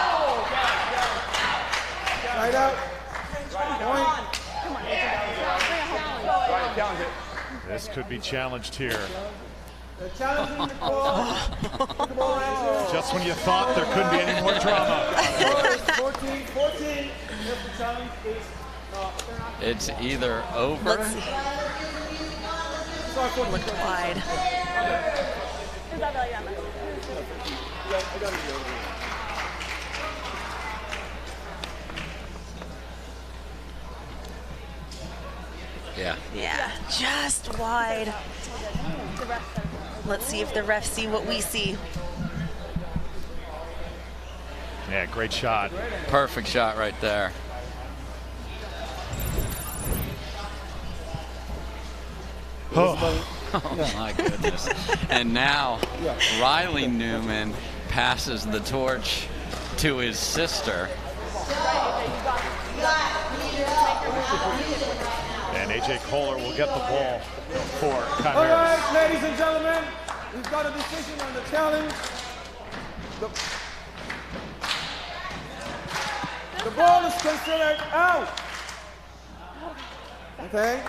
Right out. Point. This could be challenged here. Challenging the call. Pickle Ranchers. Just when you thought there couldn't be any more drama. 14. If the challenge is It's either over. Look wide. Yeah. Yeah, just wide. Let's see if the refs see what we see. Yeah, great shot. Perfect shot right there. Oh, my goodness. And now Riley Newman passes the torch to his sister. And A.J. Koller will get the ball for Chimeras. all right, ladies and gentlemen, we've got a decision on the challenge. The ball is considered out. Okay.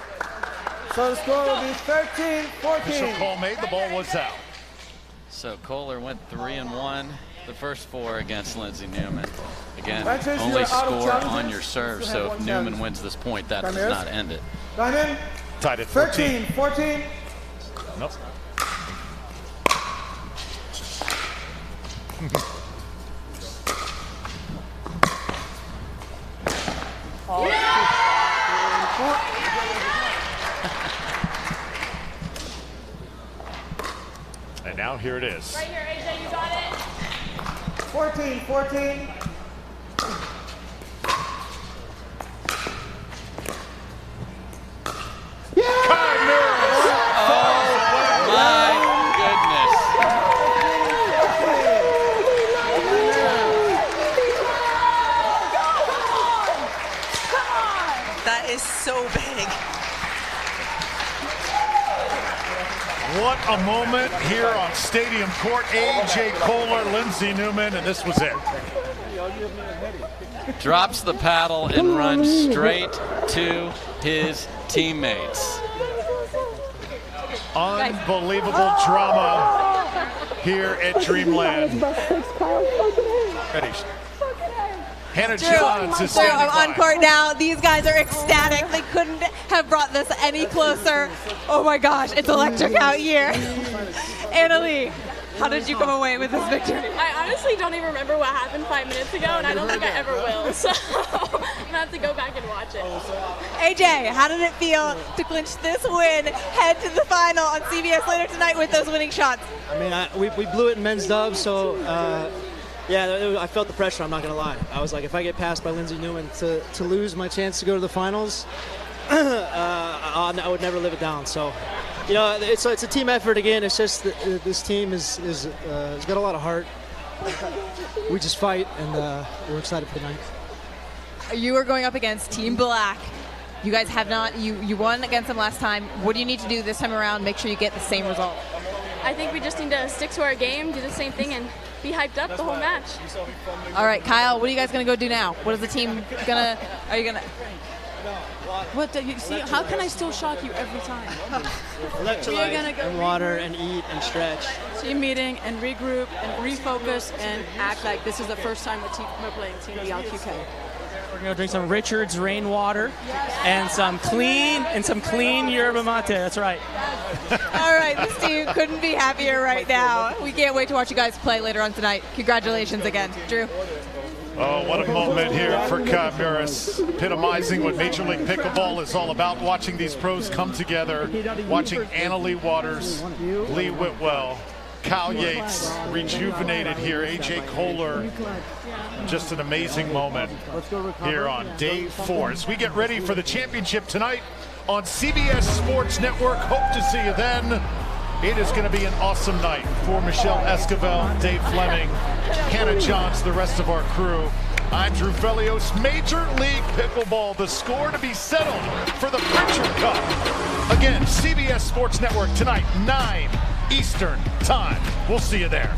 So the score will be 13-14. Official call made. The ball was out. So Koller went 3-1 the first 4 against Lindsey Newman. Again, Ranchers, only you're out of score challenges. on your serve, You so have if one Newman challenge. wins this point, that does Chimeras. not end it. Diamond, Tied at 14. 13-14. Nope. And now here it is. Right here, AJ, you got it. 14-14. That is so big. What a moment here on Stadium Court. A.J. Koller, Lindsey Newman, and this was it. drops the paddle and runs straight to his teammates. Unbelievable drama here at Dreamland. Ready. Hannah Johns is standing I'm on by. court now. These guys are ecstatic. They couldn't have brought this any closer. Oh my gosh, it's electric out here. Annalie, how did you come away with this victory? I honestly don't even remember what happened 5 minutes ago, and I don't think I ever will. So I'm gonna have to go back and watch it. AJ, how did it feel to clinch this win, head to the final on CBS later tonight with those winning shots? I mean, we blew it in men's dubs, so yeah, I felt the pressure, I'm not going to lie. I was like, if I get passed by Lindsey Newman to lose my chance to go to the finals, I would never live it down. So, you know, it's a team effort again. It's just that this team has got a lot of heart. We just fight, and we're excited for the night. You are going up against Team Black. You guys have not, you won against them last time. What do you need to do this time around? Make sure you get the same result. I think we just need to stick to our game, do the same thing, and be hyped up the whole match. All right, Kyle, what are you guys going to go do now? What is the team going to, are you going to? What do you see? How can I still shock you every time? Electrolyte and water and eat and stretch. Team meeting and regroup and refocus and act like this is the first time we're playing Team BLQK. We're gonna drink some Richard's rainwater and some clean yerba mate. That's right. All right, this team couldn't be happier right now. We can't wait to watch you guys play later on tonight. Congratulations again, Drew. Oh, what a moment here for Chimeras, epitomizing what Major League Pickleball is all about, watching these pros come together, watching Annalie Waters, Leigh Whitwell, Kyle Yates, rejuvenated here, AJ Koller. Just an amazing moment here on day 4 as we get ready for the championship tonight on CBS Sports Network. Hope to see you then. It is going to be an awesome night for Michelle Esquivel, Dave Fleming, Hannah Johns, the rest of our crew. I'm Drew Felios. Major League Pickleball, the score to be settled for the Pritchard Cup. Again, CBS Sports Network tonight, 9 Eastern time. We'll see you there.